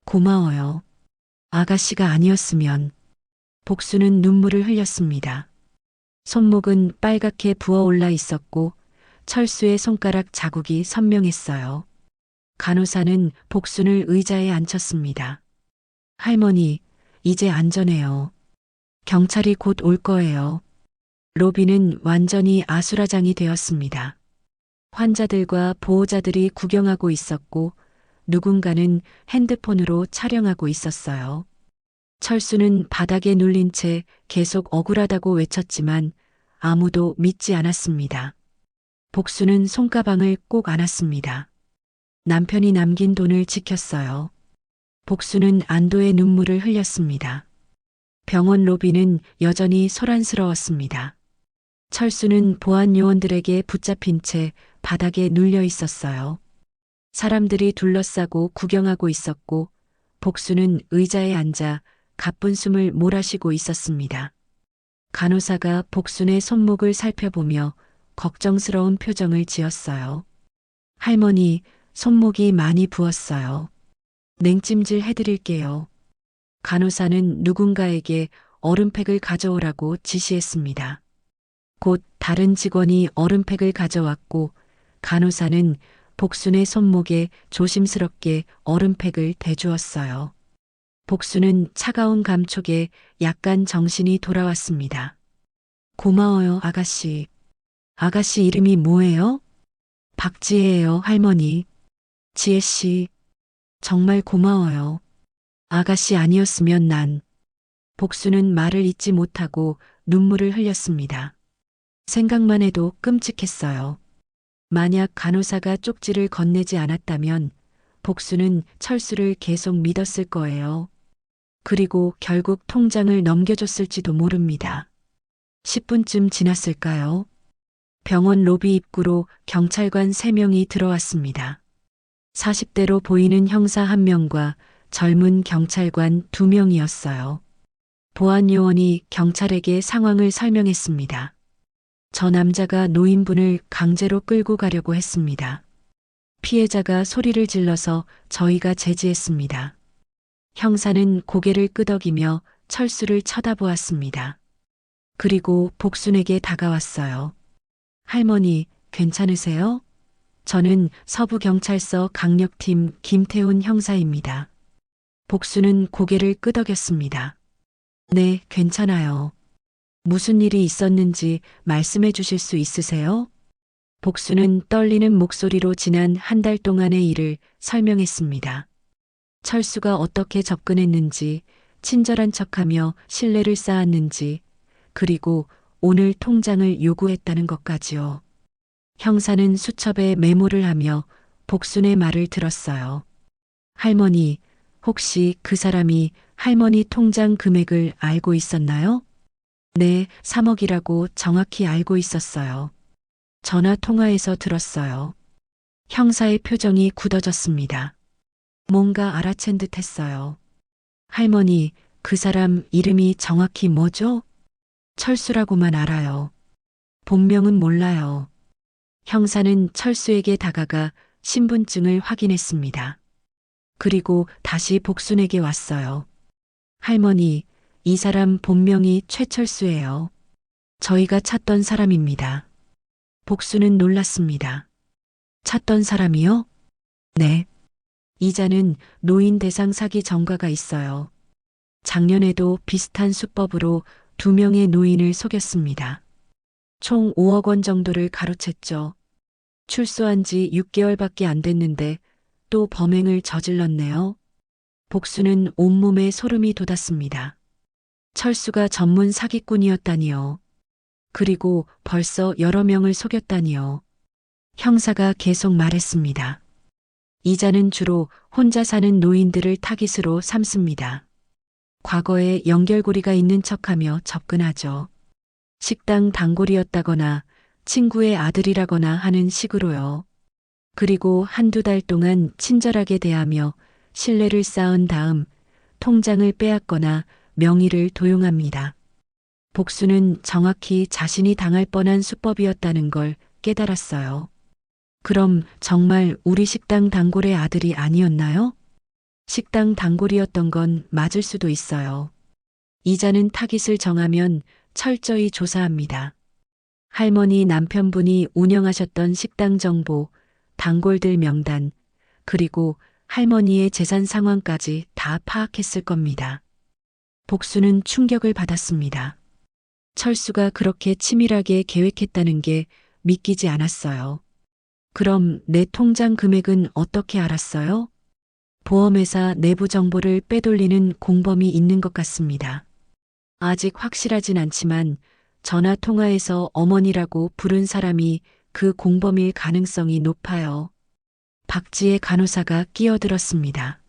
Speaker 1: 고마워요. 아가씨가 아니었으면. 복순은 눈물을 흘렸습니다. 손목은 빨갛게 부어올라 있었고 철수의 손가락 자국이 선명했어요. 간호사는 복순을 의자에 앉혔습니다. 할머니, 이제 안전해요. 경찰이 곧 올 거예요. 로비는 완전히 아수라장이 되었습니다. 환자들과 보호자들이 구경하고 있었고 누군가는 핸드폰으로 촬영하고 있었어요. 철수는 바닥에 눌린 채 계속 억울하다고 외쳤지만 아무도 믿지 않았습니다. 복수는 손가방을 꼭 안았습니다. 남편이 남긴 돈을 지켰어요. 복수는 안도의 눈물을 흘렸습니다. 병원 로비는 여전히 소란스러웠습니다. 철수는 보안 요원들에게 붙잡힌 채 바닥에 눌려 있었어요. 사람들이 둘러싸고 구경하고 있었고 복수는 의자에 앉아 가쁜 숨을 몰아쉬고 있었습니다. 간호사가 복순의 손목을 살펴보며 걱정스러운 표정을 지었어요. 할머니, 손목이 많이 부었어요. 냉찜질 해드릴게요. 간호사는 누군가에게 얼음팩을 가져오라고 지시했습니다. 곧 다른 직원이 얼음팩을 가져왔고 간호사는 복순의 손목에 조심스럽게 얼음팩을 대주었어요. 복순은 차가운 감촉에 약간 정신이 돌아왔습니다. 고마워요, 아가씨. 아가씨 이름이 뭐예요? 박지혜예요, 할머니. 지혜씨, 정말 고마워요. 아가씨 아니었으면 난. 복순은 말을 잇지 못하고 눈물을 흘렸습니다. 생각만 해도 끔찍했어요. 만약 간호사가 쪽지를 건네지 않았다면 복순은 철수를 계속 믿었을 거예요. 그리고 결국 통장을 넘겨줬을지도 모릅니다. 10분쯤 지났을까요? 병원 로비 입구로 경찰관 3명이 들어왔습니다. 40대로 보이는 형사 1명과 젊은 경찰관 2명이었어요. 보안 요원이 경찰에게 상황을 설명했습니다. 저 남자가 노인분을 강제로 끌고 가려고 했습니다. 피해자가 소리를 질러서 저희가 제지했습니다. 형사는 고개를 끄덕이며 철수를 쳐다보았습니다. 그리고 복순에게 다가왔어요. 할머니, 괜찮으세요? 저는 서부경찰서 강력팀 김태훈 형사입니다. 복수는 고개를 끄덕였습니다. 네, 괜찮아요. 무슨 일이 있었는지 말씀해 주실 수 있으세요? 복수는 떨리는 목소리로 지난 한 달 동안의 일을 설명했습니다. 철수가 어떻게 접근했는지, 친절한 척하며 신뢰를 쌓았는지, 그리고 오늘 통장을 요구했다는 것까지요. 형사는 수첩에 메모를 하며 복순의 말을 들었어요. 할머니, 혹시 그 사람이 할머니 통장 금액을 알고 있었나요? 네, 3억이라고 정확히 알고 있었어요. 전화 통화에서 들었어요. 형사의 표정이 굳어졌습니다. 뭔가 알아챈 듯 했어요. 할머니, 그 사람 이름이 정확히 뭐죠? 철수라고만 알아요. 본명은 몰라요. 형사는 철수에게 다가가 신분증을 확인했습니다. 그리고 다시 복순에게 왔어요. 할머니, 이 사람 본명이 최철수예요. 저희가 찾던 사람입니다. 복수는 놀랐습니다. 찾던 사람이요? 네. 이자는 노인 대상 사기 전과가 있어요. 작년에도 비슷한 수법으로 2명의 노인을 속였습니다. 총 5억 원 정도를 가로챘죠. 출소한 지 6개월밖에 안 됐는데 또 범행을 저질렀네요. 복수는 온몸에 소름이 돋았습니다. 철수가 전문 사기꾼이었다니요. 그리고 벌써 여러 명을 속였다니요. 형사가 계속 말했습니다. 이자는 주로 혼자 사는 노인들을 타깃으로 삼습니다. 과거에 연결고리가 있는 척하며 접근하죠. 식당 단골이었다거나 친구의 아들이라거나 하는 식으로요. 그리고 한두 달 동안 친절하게 대하며 신뢰를 쌓은 다음 통장을 빼앗거나 명의를 도용합니다. 복수는 정확히 자신이 당할 뻔한 수법이었다는 걸 깨달았어요. 그럼 정말 우리 식당 단골의 아들이 아니었나요? 식당 단골이었던 건 맞을 수도 있어요. 이자는 타깃을 정하면 철저히 조사합니다. 할머니 남편분이 운영하셨던 식당 정보, 단골들 명단, 그리고 할머니의 재산 상황까지 다 파악했을 겁니다. 복수는 충격을 받았습니다. 철수가 그렇게 치밀하게 계획했다는 게 믿기지 않았어요. 그럼 내 통장 금액은 어떻게 알았어요? 보험회사 내부 정보를 빼돌리는 공범이 있는 것 같습니다. 아직 확실하진 않지만 전화 통화에서 어머니라고 부른 사람이 그 공범일 가능성이 높아요. 박지혜 간호사가 끼어들었습니다.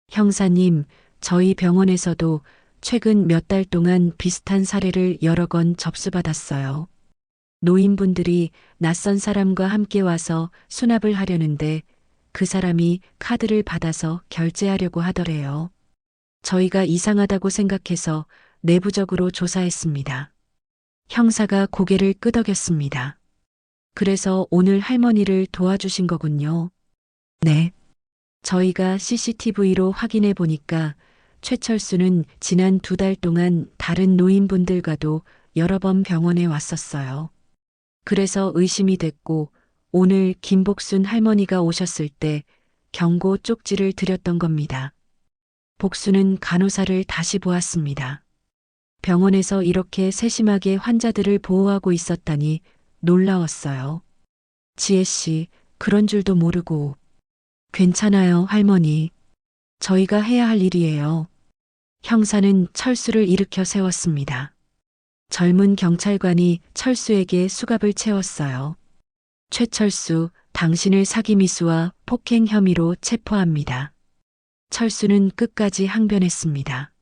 Speaker 1: 형사님, 저희 병원에서도 최근 몇 달 동안 비슷한 사례를 여러 건 접수받았어요. 노인분들이 낯선 사람과 함께 와서 수납을 하려는데 그 사람이 카드를 받아서 결제하려고 하더래요. 저희가 이상하다고 생각해서 내부적으로 조사했습니다. 형사가 고개를 끄덕였습니다. 그래서 오늘 할머니를 도와주신 거군요. 네. 저희가 CCTV로 확인해 보니까 최철수는 지난 2달 동안 다른 노인분들과도 여러 번 병원에 왔었어요. 그래서 의심이 됐고 오늘 김복순 할머니가 오셨을 때 경고 쪽지를 드렸던 겁니다. 복수는 간호사를 다시 보았습니다. 병원에서 이렇게 세심하게 환자들을 보호하고 있었다니 놀라웠어요. 지혜 씨, 그런 줄도 모르고. 괜찮아요, 할머니. 저희가 해야 할 일이에요. 형사는 철수를 일으켜 세웠습니다. 젊은 경찰관이 철수에게 수갑을 채웠어요. 최철수, 당신을 사기 미수와 폭행 혐의로 체포합니다. 철수는 끝까지 항변했습니다.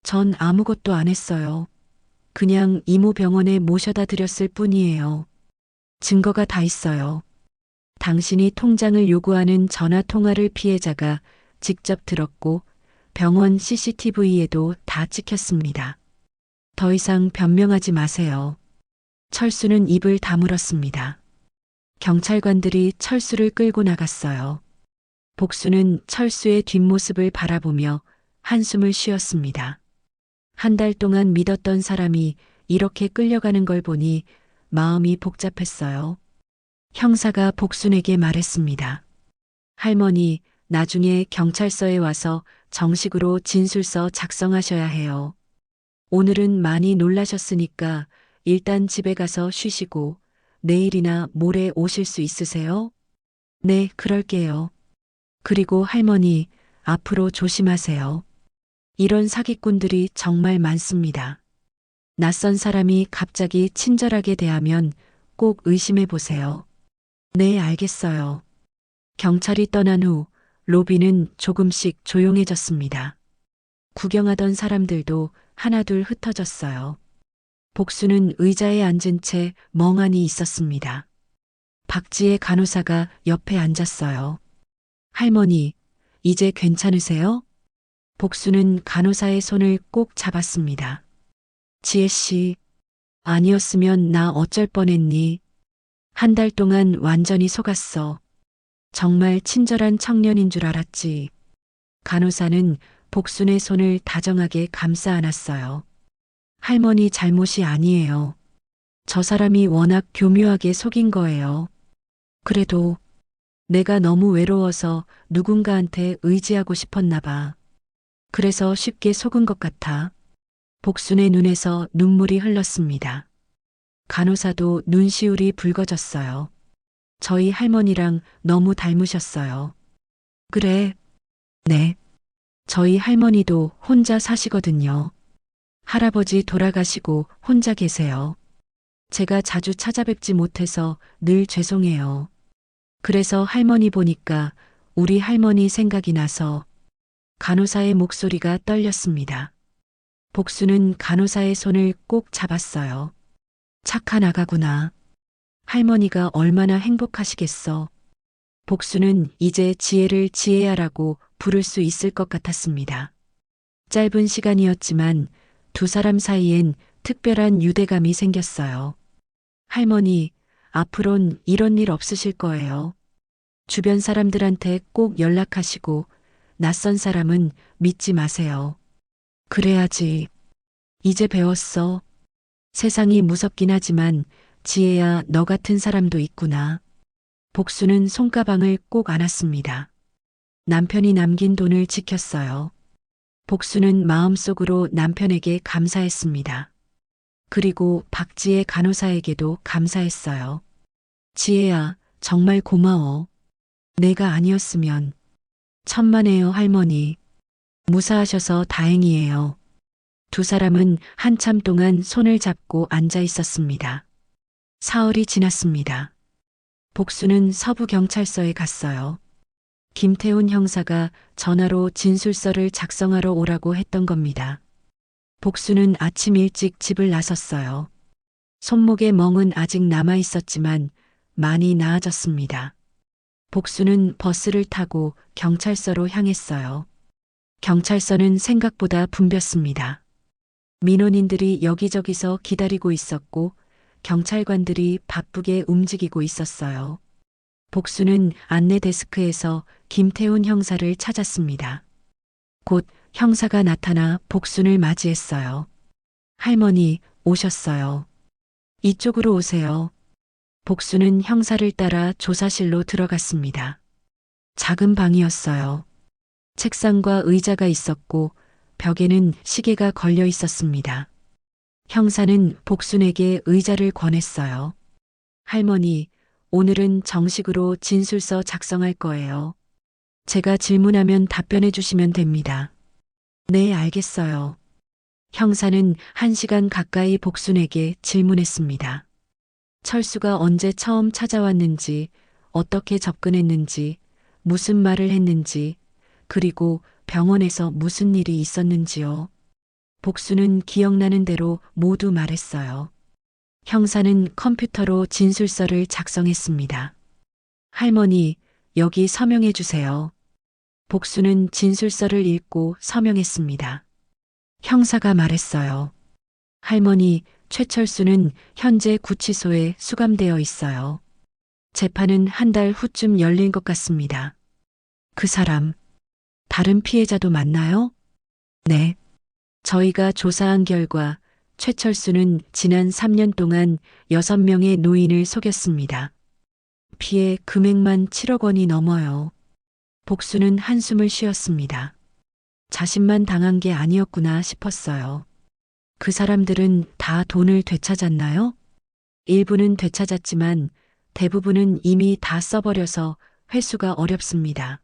Speaker 1: 전 아무것도 안 했어요. 그냥 이모 병원에 모셔다 드렸을 뿐이에요. 증거가 다 있어요. 당신이 통장을 요구하는 전화 통화를 피해자가 직접 들었고 병원 CCTV에도 다 찍혔습니다. 더 이상 변명하지 마세요. 철수는 입을 다물었습니다. 경찰관들이 철수를 끌고 나갔어요. 복수는 철수의 뒷모습을 바라보며 한숨을 쉬었습니다. 한 달 동안 믿었던 사람이 이렇게 끌려가는 걸 보니 마음이 복잡했어요. 형사가 복순에게 말했습니다. 할머니, 나중에 경찰서에 와서 정식으로 진술서 작성하셔야 해요. 오늘은 많이 놀라셨으니까 일단 집에 가서 쉬시고 내일이나 모레 오실 수 있으세요? 네, 그럴게요. 그리고 할머니, 앞으로 조심하세요. 이런 사기꾼들이 정말 많습니다. 낯선 사람이 갑자기 친절하게 대하면 꼭 의심해 보세요. 네, 알겠어요. 경찰이 떠난 후 로비는 조금씩 조용해졌습니다. 구경하던 사람들도 하나둘 흩어졌어요. 복수는 의자에 앉은 채 멍하니 있었습니다. 박지혜 간호사가 옆에 앉았어요. 할머니, 이제 괜찮으세요? 복수는 간호사의 손을 꼭 잡았습니다. 지혜 씨, 아니었으면 나 어쩔 뻔했니? 한 달 동안 완전히 속았어. 정말 친절한 청년인 줄 알았지. 간호사는 복순의 손을 다정하게 감싸 안았어요. 할머니 잘못이 아니에요. 저 사람이 워낙 교묘하게 속인 거예요. 그래도 내가 너무 외로워서 누군가한테 의지하고 싶었나 봐. 그래서 쉽게 속은 것 같아. 복순의 눈에서 눈물이 흘렀습니다. 간호사도 눈시울이 붉어졌어요. 저희 할머니랑 너무 닮으셨어요. 그래. 네. 저희 할머니도 혼자 사시거든요. 할아버지 돌아가시고 혼자 계세요. 제가 자주 찾아뵙지 못해서 늘 죄송해요. 그래서 할머니 보니까 우리 할머니 생각이 나서 간호사의 목소리가 떨렸습니다. 복수는 간호사의 손을 꼭 잡았어요. 착한 아가구나. 할머니가 얼마나 행복하시겠어. 복수는 이제 지혜를 지혜야라고 부를 수 있을 것 같았습니다. 짧은 시간이었지만 두 사람 사이엔 특별한 유대감이 생겼어요. 할머니, 앞으론 이런 일 없으실 거예요. 주변 사람들한테 꼭 연락하시고 낯선 사람은 믿지 마세요. 그래야지. 이제 배웠어. 세상이 무섭긴 하지만 지혜야, 너 같은 사람도 있구나. 복수는 손가방을 꼭 안았습니다. 남편이 남긴 돈을 지켰어요. 복수는 마음속으로 남편에게 감사했습니다. 그리고 박지혜 간호사에게도 감사했어요. 지혜야, 정말 고마워. 내가 아니었으면. 천만에요, 할머니. 무사하셔서 다행이에요. 두 사람은 한참 동안 손을 잡고 앉아 있었습니다. 사흘이 지났습니다. 복수는 서부경찰서에 갔어요. 김태훈 형사가 전화로 진술서를 작성하러 오라고 했던 겁니다. 복수는 아침 일찍 집을 나섰어요. 손목에 멍은 아직 남아 있었지만 많이 나아졌습니다. 복수는 버스를 타고 경찰서로 향했어요. 경찰서는 생각보다 붐볐습니다. 민원인들이 여기저기서 기다리고 있었고 경찰관들이 바쁘게 움직이고 있었어요. 복수는 안내 데스크에서 김태훈 형사를 찾았습니다. 곧 형사가 나타나 복순을 맞이했어요. 할머니, 오셨어요. 이쪽으로 오세요. 복수는 형사를 따라 조사실로 들어갔습니다. 작은 방이었어요. 책상과 의자가 있었고 벽에는 시계가 걸려 있었습니다. 형사는 복순에게 의자를 권했어요. 할머니, 오늘은 정식으로 진술서 작성할 거예요. 제가 질문하면 답변해 주시면 됩니다. 네, 알겠어요. 형사는 1시간 가까이 복순에게 질문했습니다. 철수가 언제 처음 찾아왔는지, 어떻게 접근했는지, 무슨 말을 했는지, 그리고 병원에서 무슨 일이 있었는지요. 복수는 기억나는 대로 모두 말했어요. 형사는 컴퓨터로 진술서를 작성했습니다. 할머니, 여기 서명해 주세요. 복수는 진술서를 읽고 서명했습니다. 형사가 말했어요. 할머니, 최철수는 현재 구치소에 수감되어 있어요. 재판은 한 달 후쯤 열릴 것 같습니다. 그 사람, 다른 피해자도 맞나요? 네. 저희가 조사한 결과 최철수는 지난 3년 동안 6명의 노인을 속였습니다. 피해 금액만 7억 원이 넘어요. 복수는 한숨을 쉬었습니다. 자신만 당한 게 아니었구나 싶었어요. 그 사람들은 다 돈을 되찾았나요? 일부는 되찾았지만 대부분은 이미 다 써버려서 회수가 어렵습니다.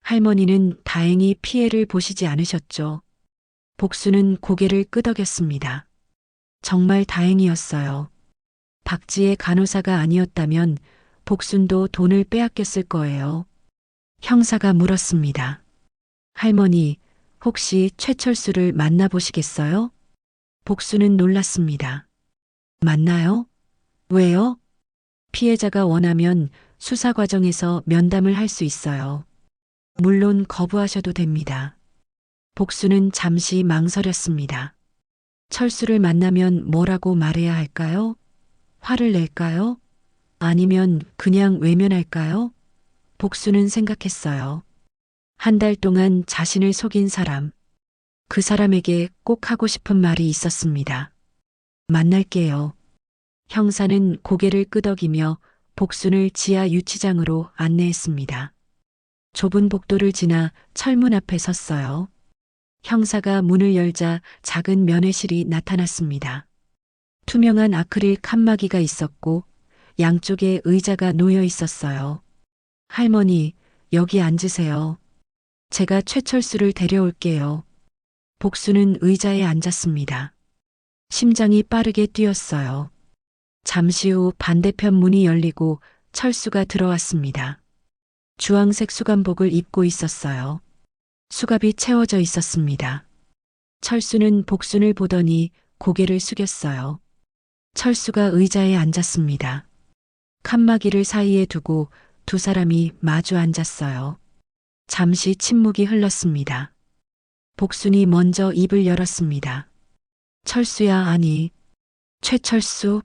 Speaker 1: 할머니는 다행히 피해를 보시지 않으셨죠. 복수는 고개를 끄덕였습니다. 정말 다행이었어요. 박지의 간호사가 아니었다면 복순도 돈을 빼앗겼을 거예요. 형사가 물었습니다. 할머니, 혹시 최철수를 만나보시겠어요? 복수는 놀랐습니다. 맞나요? 왜요? 피해자가 원하면 수사 과정에서 면담을 할 수 있어요. 물론 거부하셔도 됩니다. 복수는 잠시 망설였습니다. 철수를 만나면 뭐라고 말해야 할까요? 화를 낼까요? 아니면 그냥 외면할까요? 복수는 생각했어요. 한 달 동안 자신을 속인 사람, 그 사람에게 꼭 하고 싶은 말이 있었습니다. 만날게요. 형사는 고개를 끄덕이며 복순을 지하 유치장으로 안내했습니다. 좁은 복도를 지나 철문 앞에 섰어요. 형사가 문을 열자 작은 면회실이 나타났습니다. 투명한 아크릴 칸막이가 있었고 양쪽에 의자가 놓여 있었어요. 할머니, 여기 앉으세요. 제가 최철수를 데려올게요. 복수는 의자에 앉았습니다. 심장이 빠르게 뛰었어요. 잠시 후 반대편 문이 열리고 철수가 들어왔습니다. 주황색 수감복을 입고 있었어요. 수갑이 채워져 있었습니다. 철수는 복순을 보더니 고개를 숙였어요. 철수가 의자에 앉았습니다. 칸막이를 사이에 두고 두 사람이 마주 앉았어요. 잠시 침묵이 흘렀습니다. 복순이 먼저 입을 열었습니다. 철수야, 아니. 최철수.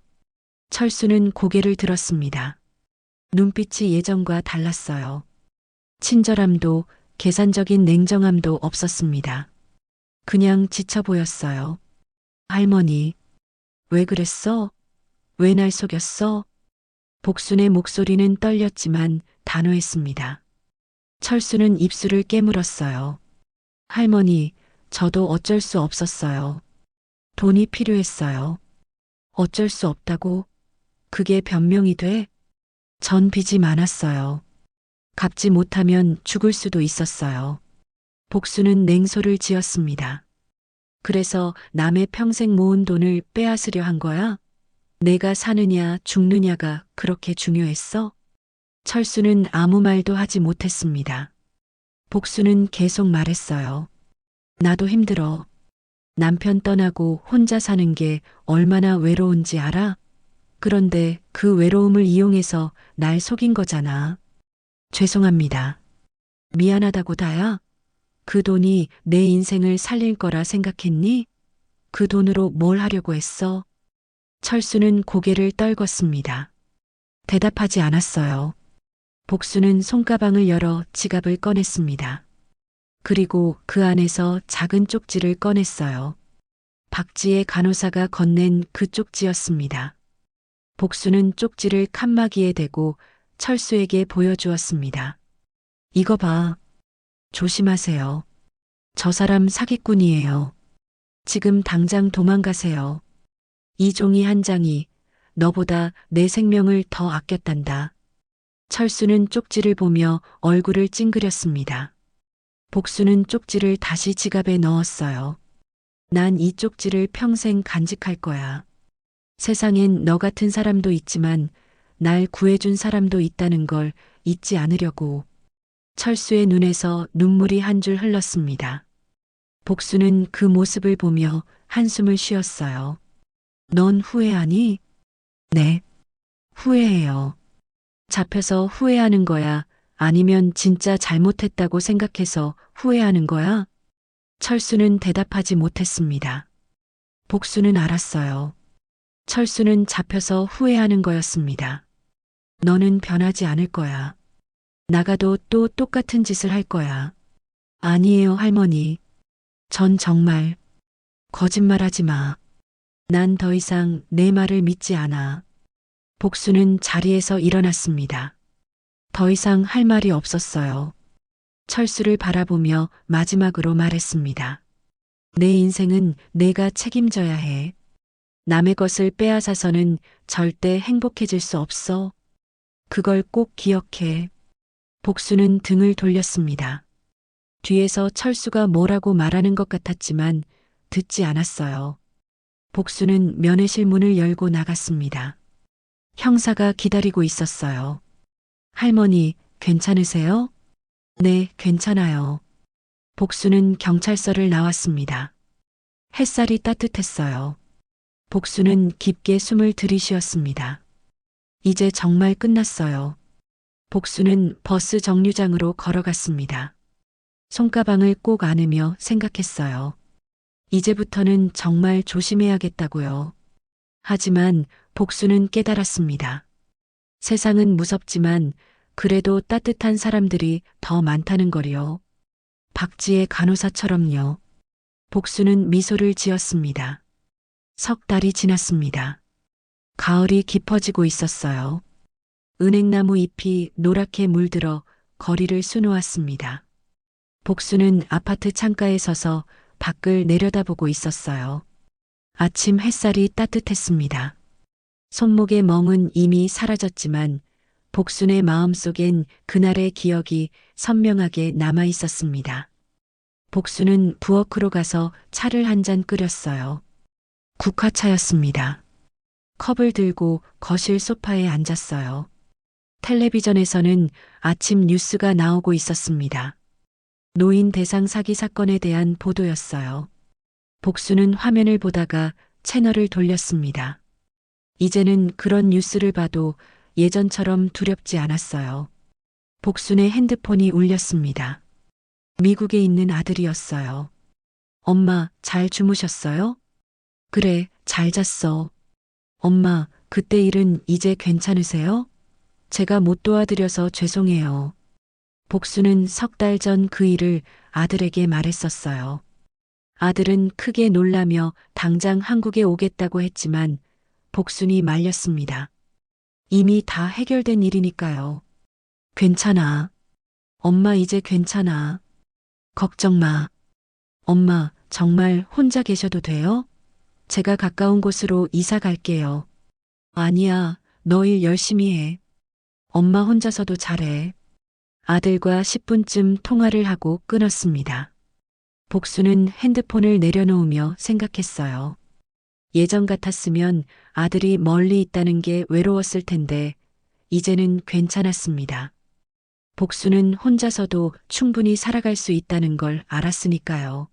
Speaker 1: 철수는 고개를 들었습니다. 눈빛이 예전과 달랐어요. 친절함도 계산적인 냉정함도 없었습니다. 그냥 지쳐 보였어요. 할머니, 왜 그랬어? 왜 날 속였어? 복순의 목소리는 떨렸지만 단호했습니다. 철수는 입술을 깨물었어요. 할머니, 저도 어쩔 수 없었어요. 돈이 필요했어요. 어쩔 수 없다고? 그게 변명이 돼? 전 빚이 많았어요. 갚지 못하면 죽을 수도 있었어요. 복수는 냉소를 지었습니다. 그래서 남의 평생 모은 돈을 빼앗으려 한 거야? 내가 사느냐 죽느냐가 그렇게 중요했어? 철수는 아무 말도 하지 못했습니다. 복수는 계속 말했어요. 나도 힘들어. 남편 떠나고 혼자 사는 게 얼마나 외로운지 알아? 그런데 그 외로움을 이용해서 날 속인 거잖아. 죄송합니다. 미안하다고 다야? 그 돈이 내 인생을 살릴 거라 생각했니? 그 돈으로 뭘 하려고 했어? 철수는 고개를 떨궜습니다. 대답하지 않았어요. 복수는 손가방을 열어 지갑을 꺼냈습니다. 그리고 그 안에서 작은 쪽지를 꺼냈어요. 박지의 간호사가 건넨 그 쪽지였습니다. 복수는 쪽지를 칸막이에 대고 철수에게 보여주었습니다. 이거 봐. 조심하세요. 저 사람 사기꾼이에요. 지금 당장 도망가세요. 이 종이 한 장이 너보다 내 생명을 더 아꼈단다. 철수는 쪽지를 보며 얼굴을 찡그렸습니다. 복수는 쪽지를 다시 지갑에 넣었어요. 난 이 쪽지를 평생 간직할 거야. 세상엔 너 같은 사람도 있지만 날 구해준 사람도 있다는 걸 잊지 않으려고. 철수의 눈에서 눈물이 한 줄 흘렀습니다. 복수는 그 모습을 보며 한숨을 쉬었어요. 넌 후회하니? 네. 후회해요. 잡혀서 후회하는 거야? 아니면 진짜 잘못했다고 생각해서 후회하는 거야? 철수는 대답하지 못했습니다. 복수는 알았어요. 철수는 잡혀서 후회하는 거였습니다. 너는 변하지 않을 거야. 나가도 또 똑같은 짓을 할 거야. 아니에요, 할머니. 전 정말 거짓말하지 마. 난 더 이상 내 말을 믿지 않아. 복수는 자리에서 일어났습니다. 더 이상 할 말이 없었어요. 철수를 바라보며 마지막으로 말했습니다. 내 인생은 내가 책임져야 해. 남의 것을 빼앗아서는 절대 행복해질 수 없어. 그걸 꼭 기억해. 복수는 등을 돌렸습니다. 뒤에서 철수가 뭐라고 말하는 것 같았지만 듣지 않았어요. 복수는 면회실 문을 열고 나갔습니다. 형사가 기다리고 있었어요. 할머니, 괜찮으세요? 네, 괜찮아요. 복수는 경찰서를 나왔습니다. 햇살이 따뜻했어요. 복수는 깊게 숨을 들이쉬었습니다. 이제 정말 끝났어요. 복수는 버스 정류장으로 걸어갔습니다. 손가방을 꼭 안으며 생각했어요. 이제부터는 정말 조심해야겠다고요. 하지만 복수는 깨달았습니다. 세상은 무섭지만 그래도 따뜻한 사람들이 더 많다는 거리요. 박지의 간호사처럼요. 복수는 미소를 지었습니다. 석 달이 지났습니다. 가을이 깊어지고 있었어요. 은행나무 잎이 노랗게 물들어 거리를 수놓았습니다. 복수는 아파트 창가에 서서 밖을 내려다보고 있었어요. 아침 햇살이 따뜻했습니다. 손목의 멍은 이미 사라졌지만 복순의 마음속엔 그날의 기억이 선명하게 남아 있었습니다. 복순은 부엌으로 가서 차를 한 잔 끓였어요. 국화차였습니다. 컵을 들고 거실 소파에 앉았어요. 텔레비전에서는 아침 뉴스가 나오고 있었습니다. 노인 대상 사기 사건에 대한 보도였어요. 복수는 화면을 보다가 채널을 돌렸습니다. 이제는 그런 뉴스를 봐도 예전처럼 두렵지 않았어요. 복순의 핸드폰이 울렸습니다. 미국에 있는 아들이었어요. 엄마, 잘 주무셨어요? 그래, 잘 잤어. 엄마, 그때 일은 이제 괜찮으세요? 제가 못 도와드려서 죄송해요. 복수는 석 달 전 그 일을 아들에게 말했었어요. 아들은 크게 놀라며 당장 한국에 오겠다고 했지만 복순이 말렸습니다. 이미 다 해결된 일이니까요. 괜찮아. 엄마 이제 괜찮아. 걱정 마. 엄마 정말 혼자 계셔도 돼요? 제가 가까운 곳으로 이사 갈게요. 아니야, 너 일 열심히 해. 엄마 혼자서도 잘해. 아들과 10분쯤 통화를 하고 끊었습니다. 복수는 핸드폰을 내려놓으며 생각했어요. 예전 같았으면 아들이 멀리 있다는 게 외로웠을 텐데 이제는 괜찮았습니다. 복수는 혼자서도 충분히 살아갈 수 있다는 걸 알았으니까요.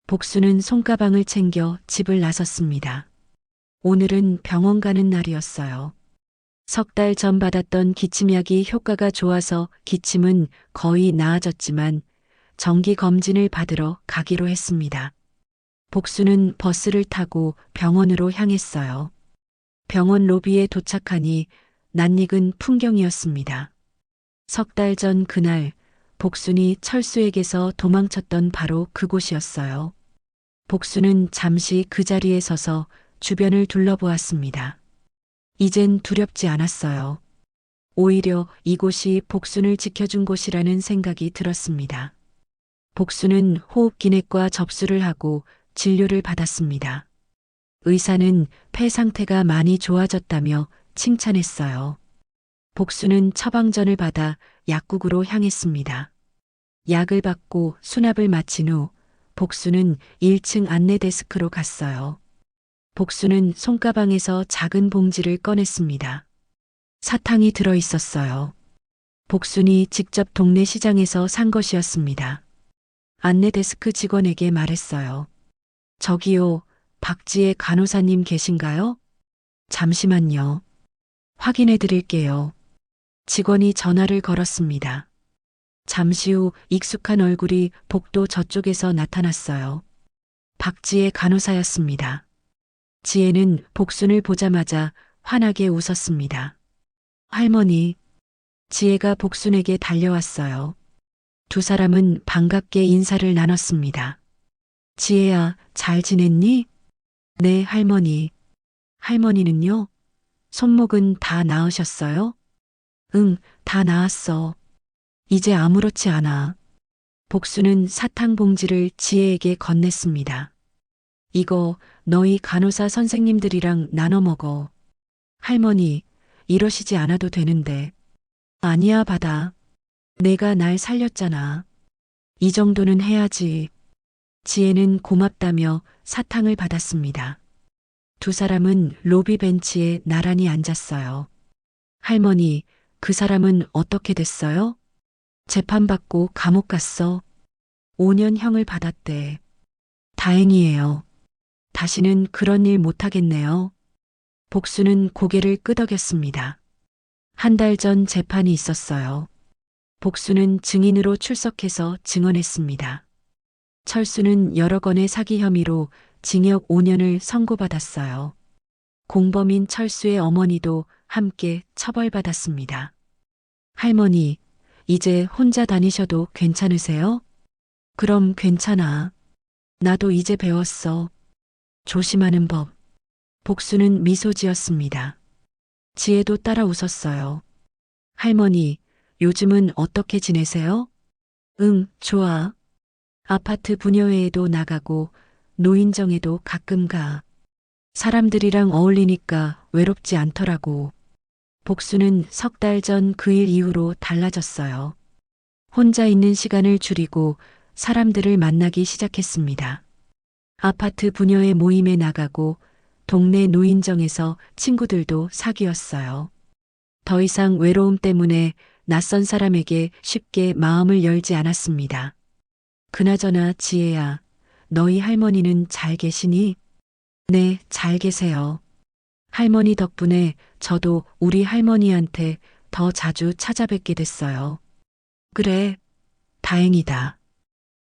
Speaker 1: 복수는 손가방을 챙겨 집을 나섰습니다. 오늘은 병원 가는 날이었어요. 석 달 전 받았던 기침약이 효과가 좋아서 기침은 거의 나아졌지만 정기 검진을 받으러 가기로 했습니다. 복수는 버스를 타고 병원으로 향했어요. 병원 로비에 도착하니 낯익은 풍경이었습니다. 석 달 전 그날 복순이 철수에게서 도망쳤던 바로 그곳이었어요. 복수는 잠시 그 자리에 서서 주변을 둘러보았습니다. 이젠 두렵지 않았어요. 오히려 이곳이 복순을 지켜준 곳이라는 생각이 들었습니다. 복수는 호흡기내과 접수를 하고 진료를 받았습니다. 의사는 폐 상태가 많이 좋아졌다며 칭찬했어요. 복수는 처방전을 받아 약국으로 향했습니다. 약을 받고 수납을 마친 후 복수는 1층 안내 데스크로 갔어요. 복수는 손가방에서 작은 봉지를 꺼냈습니다. 사탕이 들어 있었어요. 복순이 직접 동네 시장에서 산 것이었습니다. 안내 데스크 직원에게 말했어요. 저기요, 박지의 간호사님 계신가요? 잠시만요. 확인해 드릴게요. 직원이 전화를 걸었습니다. 잠시 후 익숙한 얼굴이 복도 저쪽에서 나타났어요. 박지혜 간호사였습니다. 지혜는 복순을 보자마자 환하게 웃었습니다. 할머니, 지혜가 복순에게 달려왔어요. 두 사람은 반갑게 인사를 나눴습니다. 지혜야, 잘 지냈니? 네, 할머니. 할머니는요? 손목은 다 나으셨어요? 응, 다 나았어. 이제 아무렇지 않아. 복수는 사탕 봉지를 지혜에게 건넸습니다. 이거 너희 간호사 선생님들이랑 나눠 먹어. 할머니, 이러시지 않아도 되는데. 아니야, 받아. 내가 날 살렸잖아. 이 정도는 해야지. 지혜는 고맙다며 사탕을 받았습니다. 두 사람은 로비 벤치에 나란히 앉았어요. 할머니, 그 사람은 어떻게 됐어요? 재판받고 감옥 갔어. 5년형을 받았대. 다행이에요. 다시는 그런 일 못하겠네요. 복수는 고개를 끄덕였습니다. 한 달 전 재판이 있었어요. 복수는 증인으로 출석해서 증언했습니다. 철수는 여러 건의 사기 혐의로 징역 5년을 선고받았어요. 공범인 철수의 어머니도 함께 처벌받았습니다. 할머니, 이제 혼자 다니셔도 괜찮으세요? 그럼 괜찮아. 나도 이제 배웠어. 조심하는 법. 복수는 미소 지었습니다. 지혜도 따라 웃었어요. 할머니, 요즘은 어떻게 지내세요? 응, 좋아. 아파트 분여회에도 나가고 노인정에도 가끔 가. 사람들이랑 어울리니까 외롭지 않더라고. 복수는 석 달 전 그 일 이후로 달라졌어요. 혼자 있는 시간을 줄이고 사람들을 만나기 시작했습니다. 아파트 부녀회 모임에 나가고 동네 노인정에서 친구들도 사귀었어요. 더 이상 외로움 때문에 낯선 사람에게 쉽게 마음을 열지 않았습니다. 그나저나 지혜야, 너희 할머니는 잘 계시니? 네, 잘 계세요. 할머니 덕분에 저도 우리 할머니한테 더 자주 찾아뵙게 됐어요. 그래, 다행이다.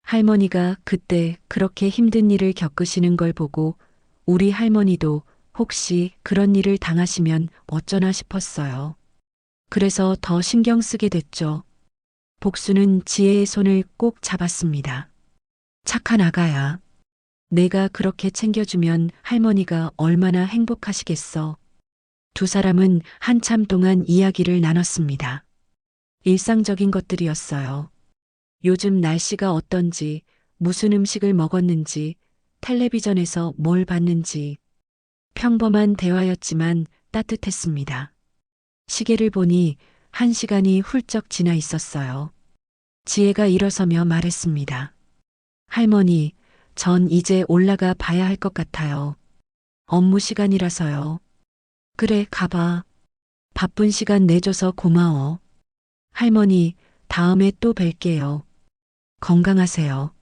Speaker 1: 할머니가 그때 그렇게 힘든 일을 겪으시는 걸 보고 우리 할머니도 혹시 그런 일을 당하시면 어쩌나 싶었어요. 그래서 더 신경 쓰게 됐죠. 복수는 지혜의 손을 꼭 잡았습니다. 착한 아가야. 내가 그렇게 챙겨주면 할머니가 얼마나 행복하시겠어. 두 사람은 한참 동안 이야기를 나눴습니다. 일상적인 것들이었어요. 요즘 날씨가 어떤지, 무슨 음식을 먹었는지, 텔레비전에서 뭘 봤는지. 평범한 대화였지만 따뜻했습니다. 시계를 보니 1시간이 훌쩍 지나 있었어요. 지혜가 일어서며 말했습니다. 할머니, 전 이제 올라가 봐야 할 것 같아요. 업무 시간이라서요. 그래, 가봐. 바쁜 시간 내줘서 고마워. 할머니, 다음에 또 뵐게요. 건강하세요.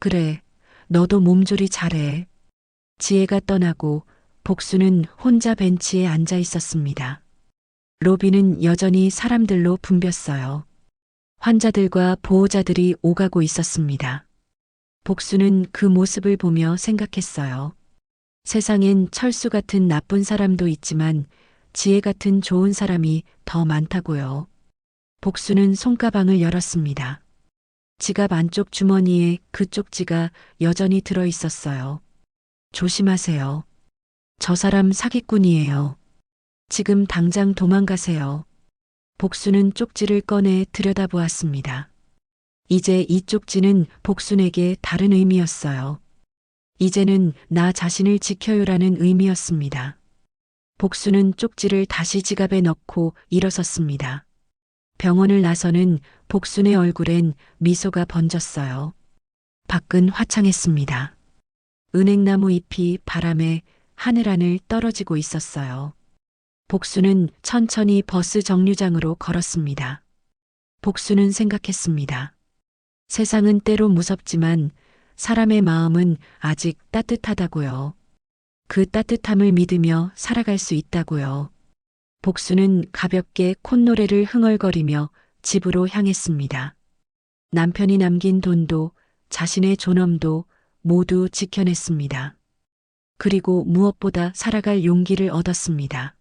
Speaker 1: 그래, 너도 몸조리 잘해. 지혜가 떠나고 복수는 혼자 벤치에 앉아 있었습니다. 로비는 여전히 사람들로 붐볐어요. 환자들과 보호자들이 오가고 있었습니다. 복수는 그 모습을 보며 생각했어요. 세상엔 철수 같은 나쁜 사람도 있지만 지혜 같은 좋은 사람이 더 많다고요. 복수는 손가방을 열었습니다. 지갑 안쪽 주머니에 그 쪽지가 여전히 들어 있었어요. 조심하세요. 저 사람 사기꾼이에요. 지금 당장 도망가세요. 복수는 쪽지를 꺼내 들여다보았습니다. 이제 이 쪽지는 복순에게 다른 의미였어요. 이제는 나 자신을 지켜요라는 의미였습니다. 복수는 쪽지를 다시 지갑에 넣고 일어섰습니다. 병원을 나서는 복순의 얼굴엔 미소가 번졌어요. 밖은 화창했습니다. 은행나무 잎이 바람에 하늘하늘 떨어지고 있었어요. 복수는 천천히 버스 정류장으로 걸었습니다. 복수는 생각했습니다. 세상은 때로 무섭지만 사람의 마음은 아직 따뜻하다고요. 그 따뜻함을 믿으며 살아갈 수 있다고요. 복수는 가볍게 콧노래를 흥얼거리며 집으로 향했습니다. 남편이 남긴 돈도 자신의 존엄도 모두 지켜냈습니다. 그리고 무엇보다 살아갈 용기를 얻었습니다.